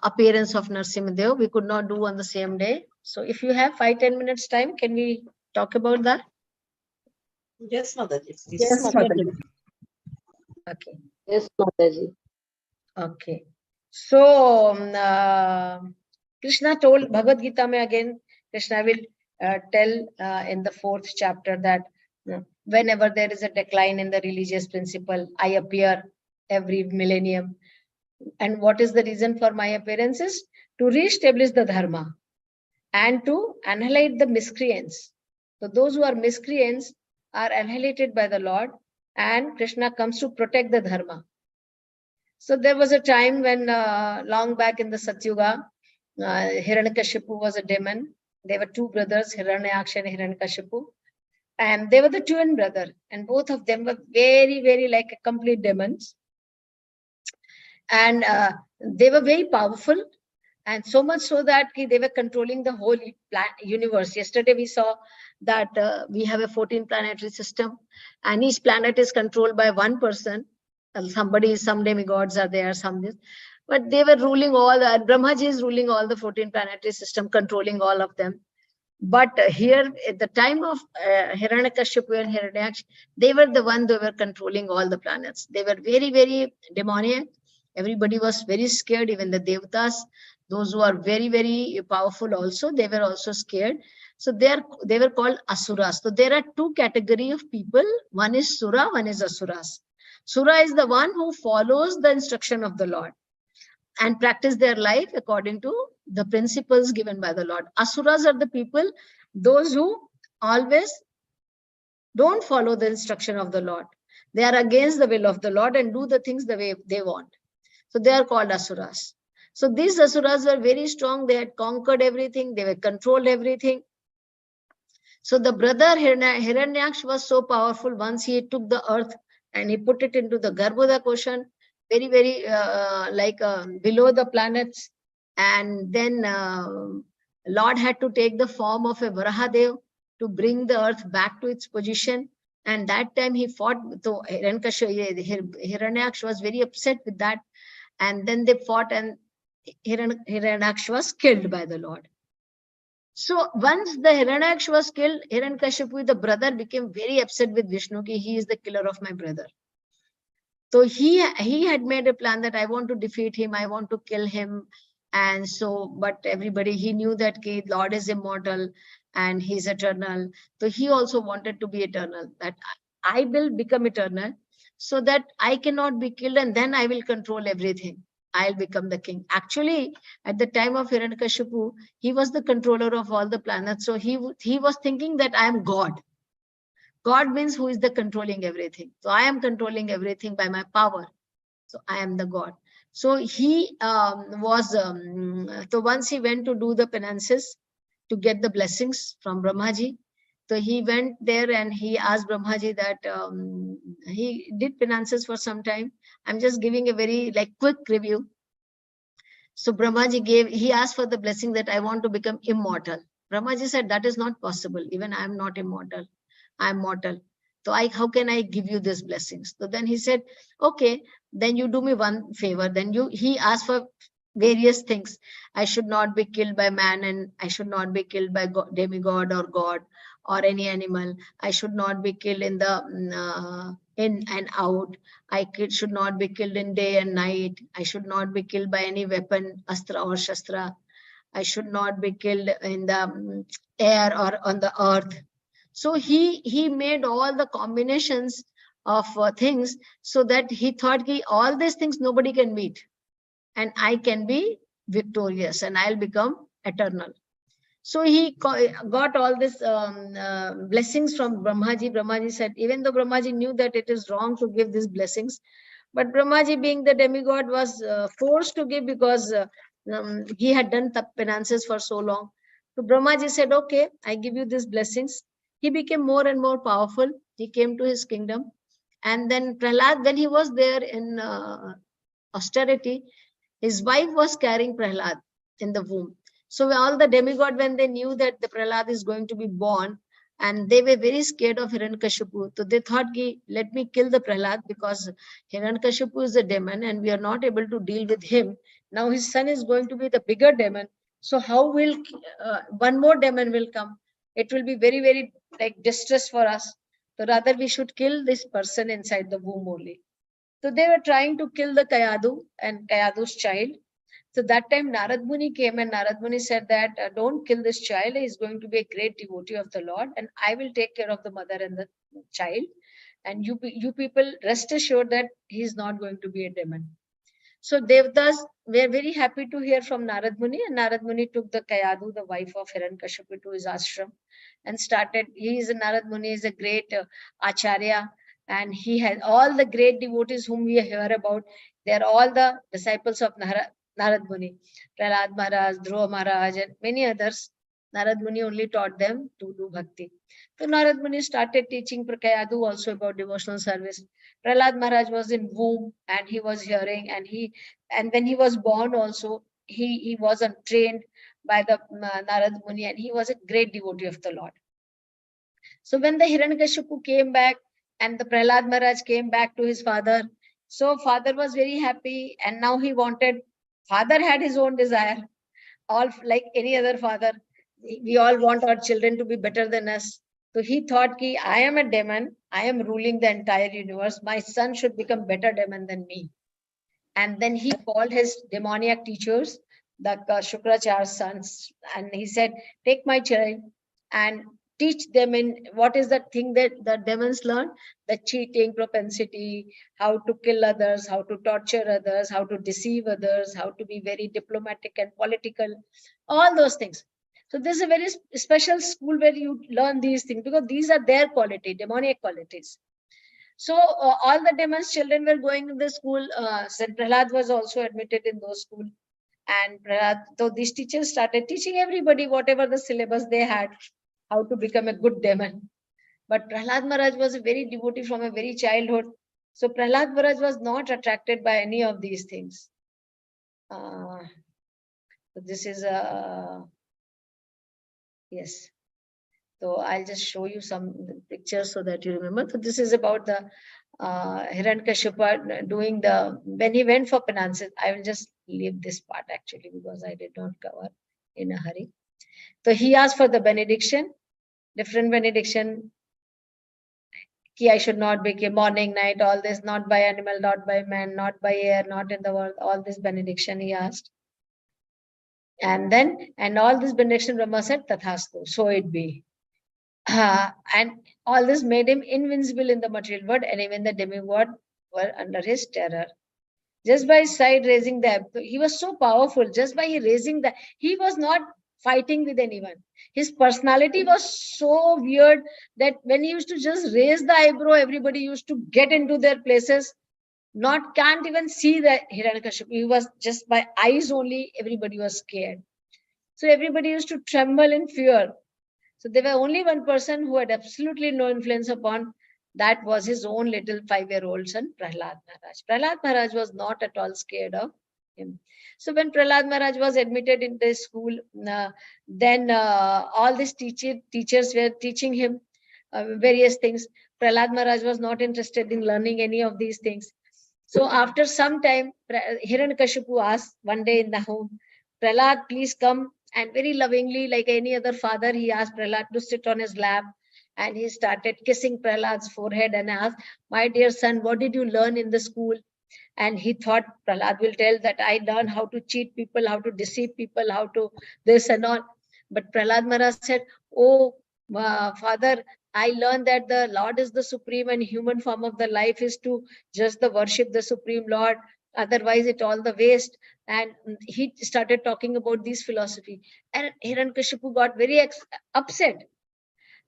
appearance of Narsimhadev. We could not do on the same day. So if you have 5-10 minutes time, can we talk about that? Yes, Mataji. Yes, Mataji. Okay. Yes, Mataji. Okay. So Krishna told Bhagavad Gita mein again, Krishna will tell in the 4th chapter that whenever there is a decline in the religious principle, I appear every millennium. And what is the reason for my appearances? To re-establish the dharma. and to annihilate the miscreants. So those who are miscreants are annihilated by the Lord, and Krishna comes to protect the dharma. So there was a time when long back in the Satyuga, Hiranyakashipu was a demon. There were two brothers, Hiranyaksha and Hiranyakashipu, and they were the twin brother, and both of them were very, very like complete demons. And they were very powerful, and so much so that they were controlling the whole universe. Yesterday we saw that we have a 14 planetary system, and each planet is controlled by one person. Somebody, some demigods are there, some this, but they were ruling all. Brahmaji is ruling all the 14 planetary system, controlling all of them. But here, at the time of Hiranyakashipu and Hiranyaksha, they were the one who were controlling all the planets. They were very, very demoniac. Everybody was very scared, even the devatas, those who are very, very powerful also, they were also scared. So they were called asuras. So there are two categories of people. One is sura, one is asuras. Sura is the one who follows the instruction of the Lord and practice their life according to the principles given by the Lord. Asuras are the people, those who always don't follow the instruction of the Lord. They are against the will of the Lord and do the things the way they want. So they are called asuras. So these asuras were very strong. They had conquered everything. They were controlled everything. So the brother Hiranyaksha was so powerful. Once he took the earth and he put it into the Garbhodak ocean, very, very below the planets. And then Lord had to take the form of a Varahadev to bring the earth back to its position. And that time he fought. So Hiranyaksha was very upset with that. And then they fought, and Hiranyaksha was killed by the Lord. So once the Hiranyaksha was killed, Hiranyakashipu, the brother, became very upset with Vishnu. He is the killer of my brother. So he had made a plan that I want to defeat him, I want to kill him. And so, but everybody, he knew that Lord is immortal and he's eternal. So he also wanted to be eternal, that I will become eternal so that I cannot be killed, and then I will control everything. I'll become the king. Actually, at the time of Hiranyakashipu, he was the controller of all the planets. So he was thinking that I am God. God means who is the controlling everything. So I am controlling everything by my power. So I am the God. So he so once he went to do the penances to get the blessings from Brahmaji. So he went there and he asked Brahmaji that he did penances for some time. I'm just giving a very quick review. So Brahmaji he asked for the blessing that I want to become immortal. Brahmaji said that is not possible. Even I am not immortal. I am mortal. So how can I give you these blessings? So then he said, okay, then you do me one favor. Then he asked for various things. I should not be killed by man, and I should not be killed by demigod or God or any animal. I should not be killed in the in and out. I should not be killed in day and night. I should not be killed by any weapon, astra or shastra. I should not be killed in the air or on the earth. So he made all the combinations of things, so that he thought all these things nobody can meet, and I can be victorious and I'll become eternal. So he got all these blessings from Brahmaji. Brahmaji said, even though Brahmaji knew that it is wrong to give these blessings, but Brahmaji, being the demigod, was forced to give because he had done penances for so long. So Brahmaji said, okay, I give you these blessings. He became more and more powerful. He came to his kingdom. And then Prahlad, when he was there in austerity, his wife was carrying Prahlad in the womb. So all the demigod, when they knew that the Prahlad is going to be born, and they were very scared of Hiranyakashipu, so they thought, let me kill the Prahlad, because Hiranyakashipu is a demon and we are not able to deal with him. Now his son is going to be the bigger demon. So how will one more demon will come? It will be very, very distress for us. So rather we should kill this person inside the womb only. So they were trying to kill the Kayadu and Kayadu's child. So that time Narad Muni came, and Narad Muni said that don't kill this child. He is going to be a great devotee of the Lord, and I will take care of the mother and the child. And you people rest assured that he is not going to be a demon. So Devdas were very happy to hear from Narad Muni, and Narad Muni took the Kayadu, the wife of Hiranyakashipu, to his ashram and started. Narad Muni is a great acharya, and he has all the great devotees whom we hear about. They are all the disciples of Narad Muni, Prahlad Maharaj, Dhruva Maharaj, and many others. Narad Muni only taught them to do bhakti. So Narad Muni started teaching Prakayadu also about devotional service. Prahlad Maharaj was in womb and he was hearing, and when he was born also, he was trained by the Narad Muni, and he was a great devotee of the Lord. So when the Hiranyakashipu came back and the Prahlad Maharaj came back to his father, so father was very happy, and now he wanted, father had his own desire, all like any other father. We all want our children to be better than us. So he thought, ki, I am a demon, I am ruling the entire universe, my son should become better demon than me. And then he called his demoniac teachers, the Shukracharya's sons, and he said, take my child and teach them in what is the thing that the demons learn, the cheating propensity, how to kill others, how to torture others, how to deceive others, how to be very diplomatic and political, all those things. So this is a very special school where you learn these things, because these are their quality, demoniac qualities. So all the demons children were going to the school. Saint Prahlad was also admitted in those schools. And so these teachers started teaching everybody whatever the syllabus they had, how to become a good demon. But Prahlad Maharaj was a very devotee from a very childhood. So Prahlad Maharaj was not attracted by any of these things. So this is a, yes. So I'll just show you some pictures so that you remember. So this is about the Hiranyakashipu doing the, when he went for penances. I will just leave this part actually because I did not cover in a hurry. So he asked for the benediction, different benediction. Ki I should not be morning, night, all this, not by animal, not by man, not by air, not in the world, all this benediction he asked. And then, and all this benediction Brahma said, Tathastu, so it be. And all this made him invincible in the material world, and even the demigod were under his terror. Just by his side raising the, he was so powerful, just by raising the, he was not fighting with anyone. His personality was so weird that when he used to just raise the eyebrow, everybody used to get into their places, can't even see the Hiranyakashipu. He was just by eyes only, everybody was scared. So everybody used to tremble in fear. So there were only one person who had absolutely no influence upon, that was his own little 5-year-old son, Prahlad Maharaj. Prahlad Maharaj was not at all scared of him. So when Prahlad Maharaj was admitted in the school, then all these teachers were teaching him various things. Prahlad Maharaj was not interested in learning any of these things. So after some time, Hiranyakashipu asked one day in the home, Prahlad, please come. And very lovingly, like any other father, he asked Prahlad to sit on his lap. And he started kissing Prahlad's forehead and asked, my dear son, what did you learn in the school? And he thought Prahlad will tell that I learned how to cheat people, how to deceive people, how to this and all. But Prahlad Maharaj said, oh, father, I learned that the Lord is the supreme and human form of the life is to just the worship the supreme Lord. Otherwise, it all the waste. And he started talking about this philosophy. And Hiranyakashipu got very upset.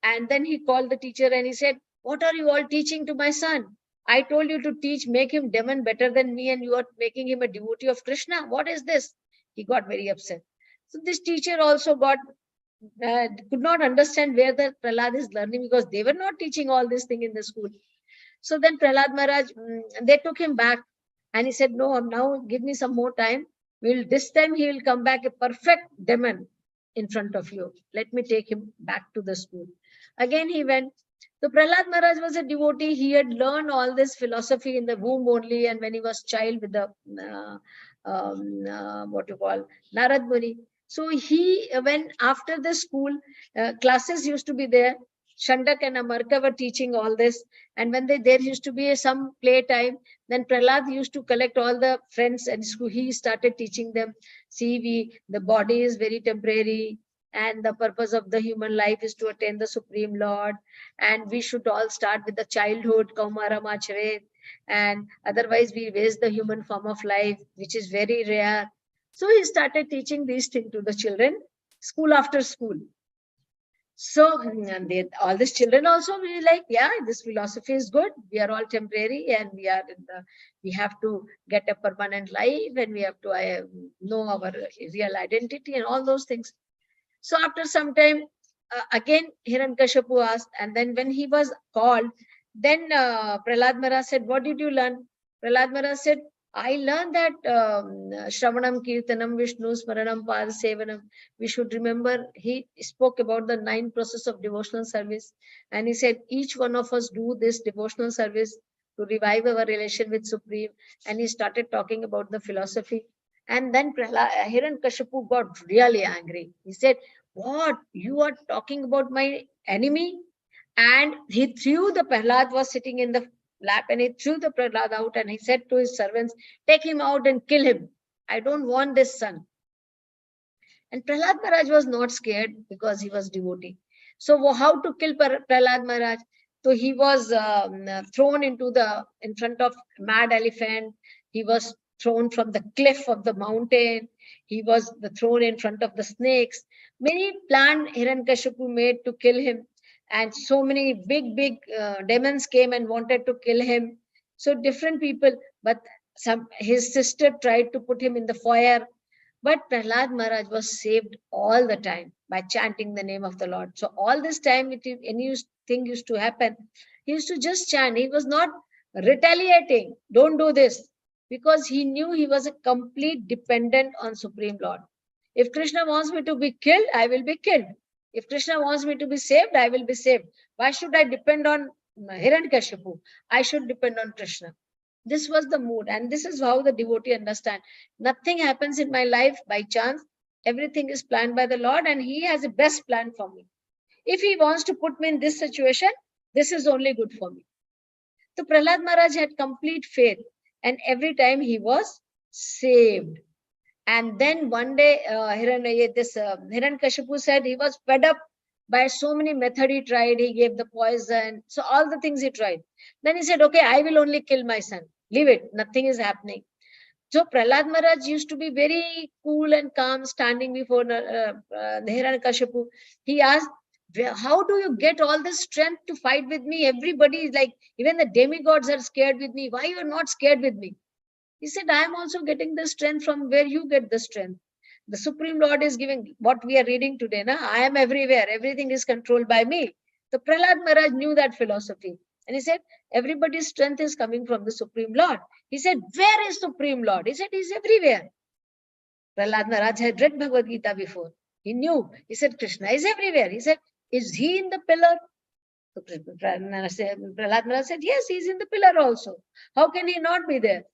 And then he called the teacher and he said, what are you all teaching to my son? I told you to teach, make him demon better than me, and you are making him a devotee of Krishna. What is this? He got very upset. So this teacher also got could not understand where the Prahlad is learning, because they were not teaching all this thing in the school. So then Prahlad Maharaj, they took him back and he said, no, now give me some more time. This time he will come back a perfect demon in front of you. Let me take him back to the school. Again he went. So Prahlad Maharaj was a devotee. He had learned all this philosophy in the womb only, and when he was child with the what you call Narad Muni. So he, when after the school, classes used to be there. Shandak and Amarka were teaching all this. And when there used to be some play time, then Prahlad used to collect all the friends and he started teaching them. See, the body is very temporary and the purpose of the human life is to attain the Supreme Lord, and we should all start with the childhood, Kaumaramachare, and otherwise we waste the human form of life, which is very rare. So he started teaching these things to the children, school after school. So and all these children also will like, yeah, this philosophy is good. We are all temporary, and we have to get a permanent life, and we have to know our real identity and all those things. So after some time, again Hiranyakashipu asked, and then when he was called, then Prahlad Maharaj said, "What did you learn?" Prahlad Maharaj said, "I learned that Shravanam, Kirtanam, Vishnu, Smaranam, Pad Sevanam." We should remember, he spoke about the 9 process of devotional service, and he said each one of us do this devotional service to revive our relation with Supreme. And he started talking about the philosophy. And then Hiranyakashipu got really angry. He said, "What? You are talking about my enemy?" And he threw the Prahlad was sitting in the lap, and he threw the Prahlad out, and he said to his servants, "Take him out and kill him. I don't want this son." And Prahlad Maharaj was not scared because he was devotee. So how to kill Prahlad Maharaj? So he was thrown in front of mad elephant. He was thrown from the cliff of the mountain. He was thrown in front of the snakes. Many plans Hiranyakashipu made to kill him. And so many big demons came and wanted to kill him. So different people, but his sister tried to put him in the fire. But Prahlad Maharaj was saved all the time by chanting the name of the Lord. So all this time, anything used to happen, he used to just chant. He was not retaliating. Don't do this. Because he knew he was a complete dependent on Supreme Lord. If Krishna wants me to be killed, I will be killed. If Krishna wants me to be saved, I will be saved. Why should I depend on Hiranyakashipu? I should depend on Krishna. This was the mood, and this is how the devotee understand. Nothing happens in my life by chance. Everything is planned by the Lord, and He has a best plan for me. If He wants to put me in this situation, this is only good for me. So Prahlad Maharaj had complete faith, and every time he was saved. And then one day, Hiranyakashipu said he was fed up by so many methods he tried. He gave the poison, so all the things he tried. Then he said, "Okay, I will only kill my son. Leave it. Nothing is happening." So Prahlad Maharaj used to be very cool and calm, standing before Hiranyakashipu. He asked, "How do you get all this strength to fight with me? Everybody is like, even the demigods are scared with me. Why you are not scared with me?" He said, "I am also getting the strength from where you get the strength. The Supreme Lord is giving what we are reading today. Na? I am everywhere. Everything is controlled by me." So Prahlad Maharaj knew that philosophy. And he said, everybody's strength is coming from the Supreme Lord. He said, "Where is Supreme Lord?" He said, "He's everywhere." Prahlad Maharaj had read Bhagavad Gita before. He knew. He said, "Krishna is everywhere." He said, "Is he in the pillar?" So Prahlad Maharaj said, "Yes, he's in the pillar also. How can he not be there?"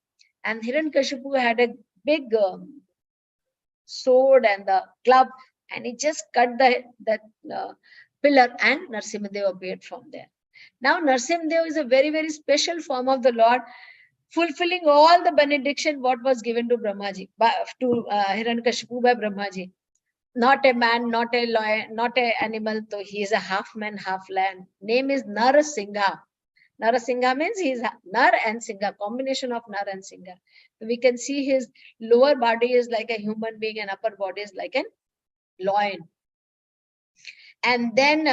And Hiranyakashipu had a big sword and the club, and he just cut that pillar, and Narsimhadev appeared from there. Now Narsimhadev is a very special form of the Lord, fulfilling all the benediction what was given to Brahmaji, to Hiranyakashipu by Brahmaji. Not a man, not a lion, not an animal, so he is a half man, half lion. Name is Narasingha. Narasingha means he is Nar and Singha, combination of Nar and Singha. So we can see his lower body is like a human being and upper body is like a lion. And then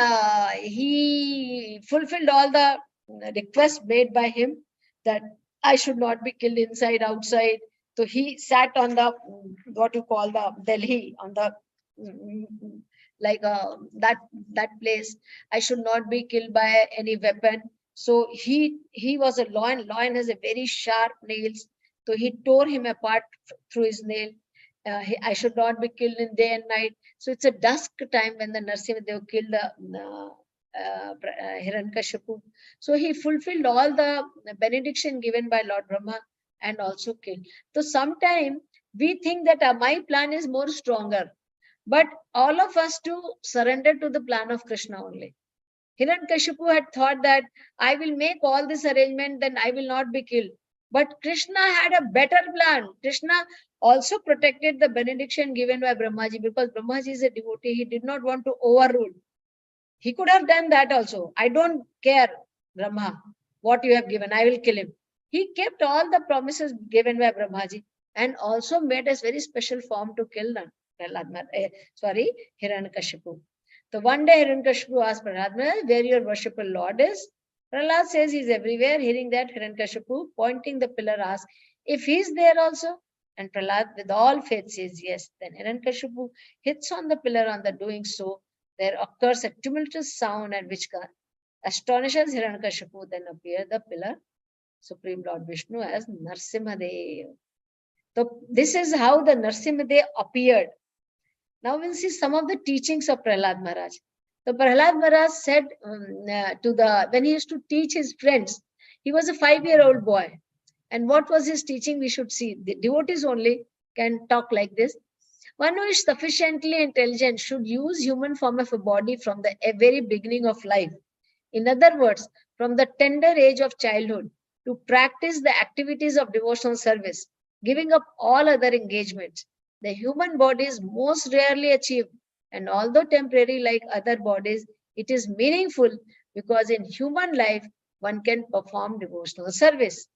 he fulfilled all the requests made by him that I should not be killed inside, outside. So he sat on the, what you call the Delhi, on the, like that place. I should not be killed by any weapon. So he was a lion. Lion has a very sharp nails. So he tore him apart through his nail. I should not be killed in day and night. So it's a dusk time when the Narsimhadev killed the Hiranyakashipu. So he fulfilled all the benediction given by Lord Brahma and also killed. So sometimes we think that my plan is more stronger, but all of us to surrender to the plan of Krishna only. Hiranyakashipu had thought that I will make all this arrangement, then I will not be killed. But Krishna had a better plan. Krishna also protected the benediction given by Brahmaji, because Brahmaji is a devotee. He did not want to overrule. He could have done that also. I don't care, Brahma, what you have given. I will kill him. He kept all the promises given by Brahmaji and also made a very special form to kill Hiranyakashipu. So one day Hiranyakashipu asked Prahlad, where your worshipful Lord is? Prahlad says he's everywhere. Hearing that, Hiranyakashipu, pointing the pillar, asked if he's there also. And Prahlad, with all faith, says yes. Then Hiranyakashipu hits on the pillar. On the doing so, there occurs a tumultuous sound, and which astonishes Hiranyakashipu. Then appear the pillar, Supreme Lord Vishnu, as Narsimhadev. So this is how the Narsimhadev appeared. Now we'll see some of the teachings of Prahlad Maharaj. So Prahlad Maharaj said when he used to teach his friends, he was a 5-year-old boy. And what was his teaching? We should see. The devotees only can talk like this. One who is sufficiently intelligent should use human form of a body from the very beginning of life. In other words, from the tender age of childhood, to practice the activities of devotional service, giving up all other engagements. The human body is most rarely achieved, and although temporary like other bodies, it is meaningful because in human life, one can perform devotional service.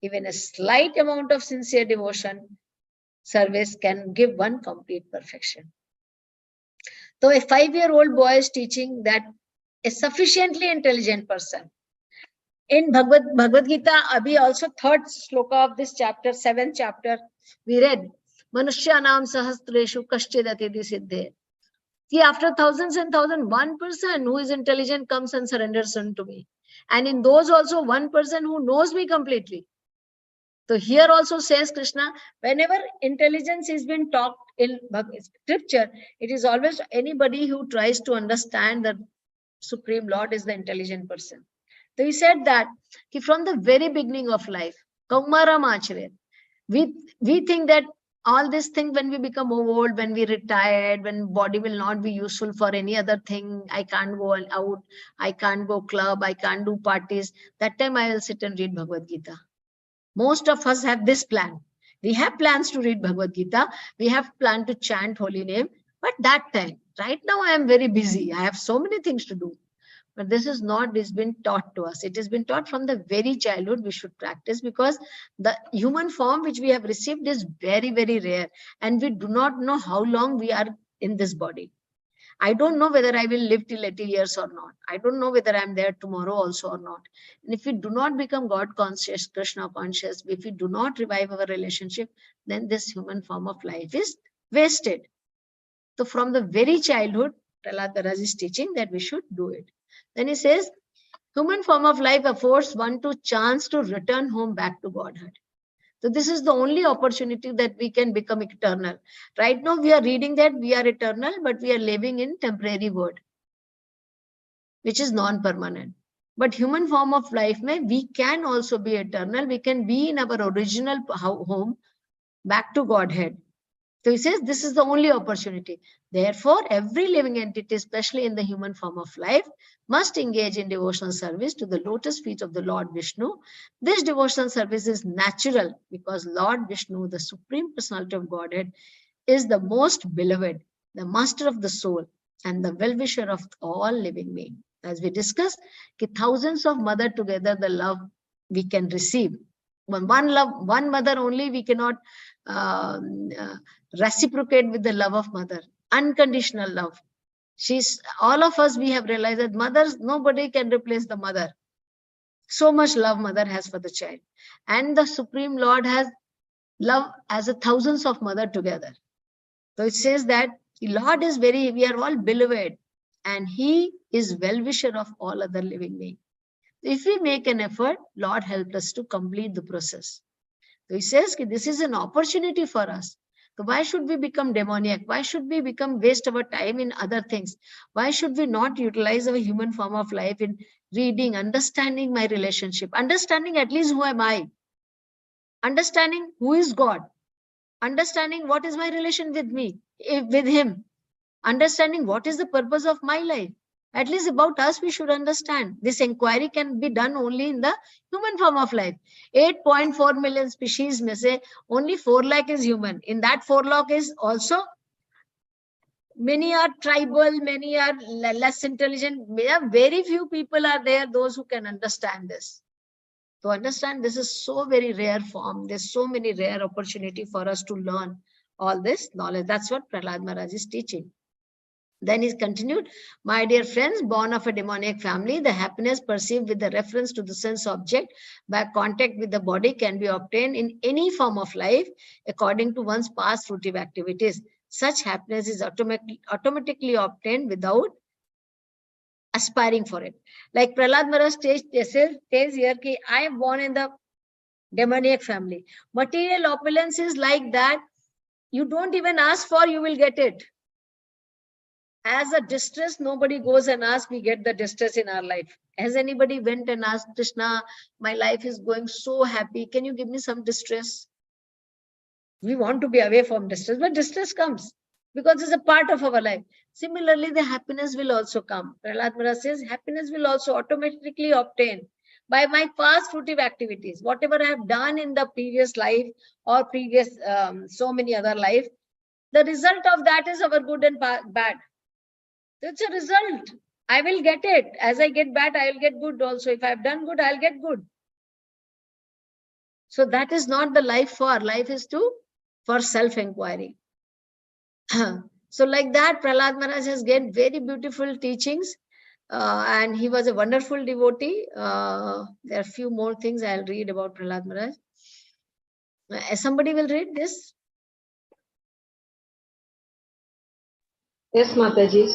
Even a slight amount of sincere devotion service can give one complete perfection. So a 5-year-old boy is teaching that a sufficiently intelligent person. In Bhagavad Gita, Abhi also third sloka of this chapter, 7th chapter, we read, Manushyanam sahasreshu kaschidati siddhe. See, after thousands and thousands, one person who is intelligent comes and surrenders unto me. And in those also, one person who knows me completely. So here also says Krishna, whenever intelligence is being talked in scripture, it is always anybody who tries to understand that Supreme Lord is the intelligent person. So he said that from the very beginning of life, Kaumara Machre, we think that all this thing, when we become old, when we retired, when body will not be useful for any other thing, I can't go out, I can't go club, I can't do parties, that time I will sit and read Bhagavad Gita. Most of us have this plan. We have plans to read Bhagavad Gita. We have planned to chant holy name. But that time, right now I am very busy. I have so many things to do. But this is not, it's been taught to us. It has been taught from the very childhood we should practice, because the human form which we have received is very, very rare. And we do not know how long we are in this body. I don't know whether I will live till 80 years or not. I don't know whether I'm there tomorrow also or not. And if we do not become God conscious, Krishna conscious, if we do not revive our relationship, then this human form of life is wasted. So from the very childhood, Prahlad Maharaj is teaching that we should do it. Then he says, human form of life affords one to chance to return home back to Godhead. So this is the only opportunity that we can become eternal. Right now we are reading that we are eternal, but we are living in temporary world, which is non-permanent. But human form of life, we can also be eternal. We can be in our original home, back to Godhead. So he says this is the only opportunity. Therefore, every living entity, especially in the human form of life, must engage in devotional service to the lotus feet of the Lord Vishnu. This devotional service is natural because Lord Vishnu, the Supreme Personality of Godhead, is the most beloved, the master of the soul, and the well-wisher of all living beings. As we discussed, thousands of mother together, the love we can receive. One mother only, we cannot reciprocate with the love of mother. Unconditional love. All of us, we have realized that mothers, nobody can replace the mother. So much love mother has for the child. And the Supreme Lord has love as a thousands of mother together. So it says that the Lord is we are all beloved, and he is well-wisher of all other living beings. If we make an effort, Lord help us to complete the process. So he says this is an opportunity for us. So why should we become demoniac? Why should we waste our time in other things? Why should we not utilize our human form of life in reading, understanding my relationship, understanding at least who am I, understanding who is God, understanding what is my relation with him, understanding what is the purpose of my life. At least about us, we should understand. This inquiry can be done only in the human form of life. 8.4 million species, may say, only 4 lakh is human. In that 4 lakh is also, many are tribal, many are less intelligent. Very few people are there, those who can understand this. To understand this is so very rare form. There's so many rare opportunity for us to learn all this knowledge. That's what Prahlad Maharaj is teaching. Then he continued, my dear friends, born of a demoniac family, the happiness perceived with the reference to the sense object by contact with the body can be obtained in any form of life according to one's past fruitive activities. Such happiness is automatically obtained without aspiring for it. Like Prahlad Maharaj says here, ki, I am born in the demoniac family. Material opulence is like that. You don't even ask for, you will get it. As a distress, nobody goes and asks, we get the distress in our life. Has anybody went and asked Krishna, my life is going so happy, can you give me some distress? We want to be away from distress, but distress comes because it's a part of our life. Similarly, the happiness will also come. Prahlad Maharaj says, happiness will also automatically obtain by my past fruitive activities. Whatever I have done in the previous life or previous so many other life, the result of that is our good and bad. It's a result. I will get it. As I get bad, I will get good also. If I have done good, I'll get good. So that is not the life for. Life is for self-inquiry. So like that, Prahlad Maharaj has gained very beautiful teachings. And he was a wonderful devotee. There are a few more things I'll read about Prahlad Maharaj. Somebody will read this? Yes, Mataji.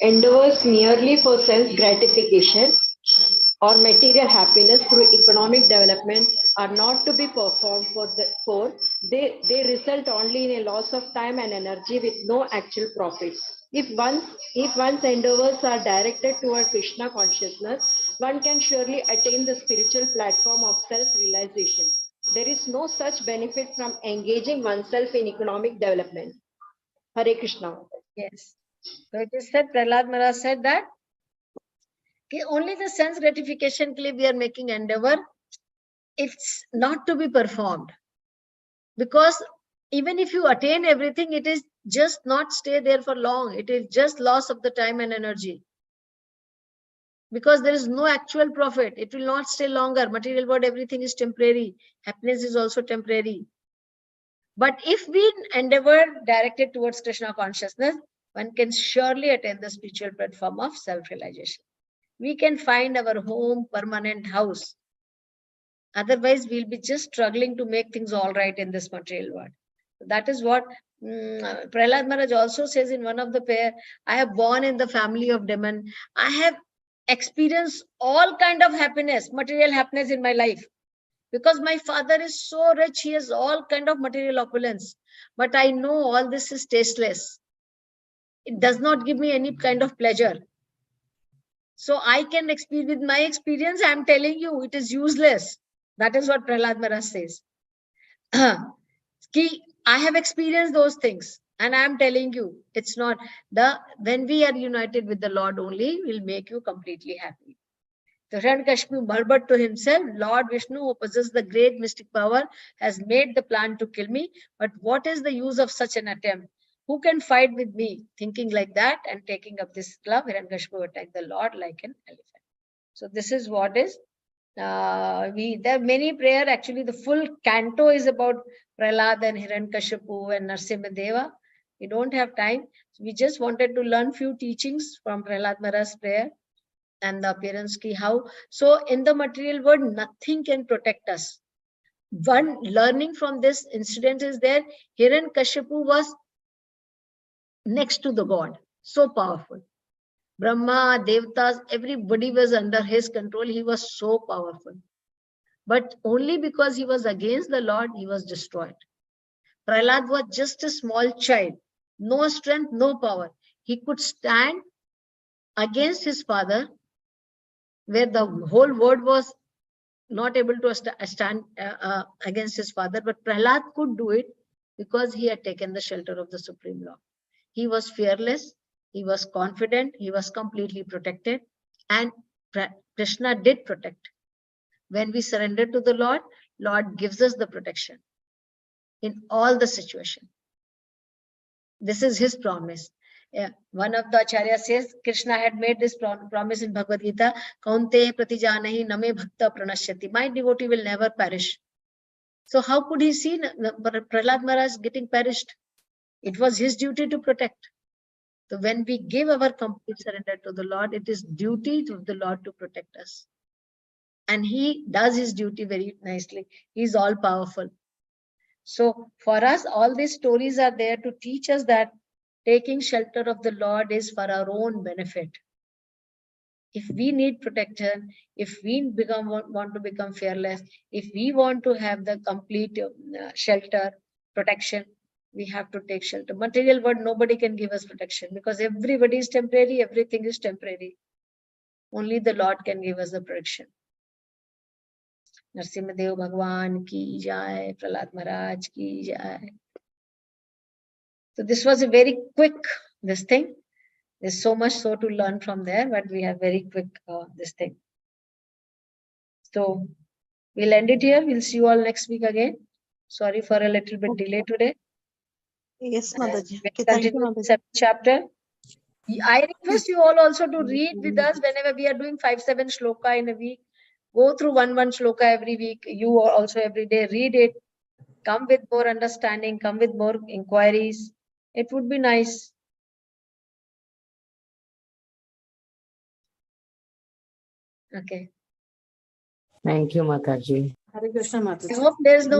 Endeavors merely for self-gratification or material happiness through economic development are not to be performed for they result only in a loss of time and energy with no actual profit. If one's endeavors are directed toward Krishna consciousness, one can surely attain the spiritual platform of self-realization. There is no such benefit from engaging oneself in economic development. Hare Krishna. Yes. So it is said, Prahlad Maharaj said that only the sense gratification we are making endeavor, it's not to be performed. Because even if you attain everything, it is just not stay there for long. It is just loss of the time and energy. Because there is no actual profit. It will not stay longer. Material world, everything is temporary. Happiness is also temporary. But if we endeavor directed towards Krishna consciousness, one can surely attain the spiritual platform of self-realization. We can find our home, permanent house. Otherwise, we'll be just struggling to make things all right in this material world. That is what Prahlad Maharaj also says in one of the pair. I have born in the family of demon. I have experienced all kind of happiness, material happiness in my life. Because my father is so rich, he has all kind of material opulence. But I know all this is tasteless. It does not give me any kind of pleasure. So I can experience, with my experience, I'm telling you, it is useless. That is what Prahlad Maharaj says. I have experienced those things. And I'm telling you, it's not when we are united with the Lord only, will make you completely happy. The Hiranyakashipu murmured to himself, Lord Vishnu, who possesses the great mystic power, has made the plan to kill me. But what is the use of such an attempt? Who can fight with me? Thinking like that and taking up this club, Hiranyakashipu attacked the Lord like an elephant. So this is what is, there are many prayer. Actually, the full canto is about Prahlad and Hiranyakashipu and Narasimhadeva. We don't have time. So we just wanted to learn few teachings from Prahlad Maharaj's prayer. And the appearance ki how. So in the material world, nothing can protect us. One learning from this incident is there, Hiranyakashipu was next to the God, so powerful. Brahma, Devatas, everybody was under his control. He was so powerful. But only because he was against the Lord, he was destroyed. Prahlad was just a small child, no strength, no power. He could stand against his father, where the whole world was not able to stand against his father, but Prahlad could do it because he had taken the shelter of the Supreme Lord. He was fearless. He was confident, he was completely protected, and Krishna did protect. When we surrender to the Lord, Lord gives us the protection in all the situation. This is his promise. Yeah. One of the Acharya says, Krishna had made this promise in Bhagavad Gita, Kaunte pratijanahi name bhakta pranashyati. My devotee will never perish. So how could he see Prahlad Maharaj getting perished? It was his duty to protect. So when we give our complete surrender to the Lord, it is duty of the Lord to protect us. And he does his duty very nicely. He is all powerful. So for us, all these stories are there to teach us that taking shelter of the Lord is for our own benefit. If we need protection, if we want to become fearless, if we want to have the complete shelter, protection, we have to take shelter. Material world, nobody can give us protection because everybody is temporary, everything is temporary. Only the Lord can give us the protection. Narsimhadev Bhagwan ki jai, Prahlad Maharaj ki jai. So this was a very quick, this thing. There's so much so to learn from there, but we have very quick, this thing. So we'll end it here. We'll see you all next week again. Sorry for a little bit delay today. Yes, Mataji. We'll Okay, thank you, continue the Mataji. 7th chapter. I request you all also to read with us whenever we are doing 5-7 shloka in a week. Go through one shloka every week. You also every day read it. Come with more understanding. Come with more inquiries. It would be nice. Okay. Thank you, Mataji. Hare Krishna, I Mataji. hope there is no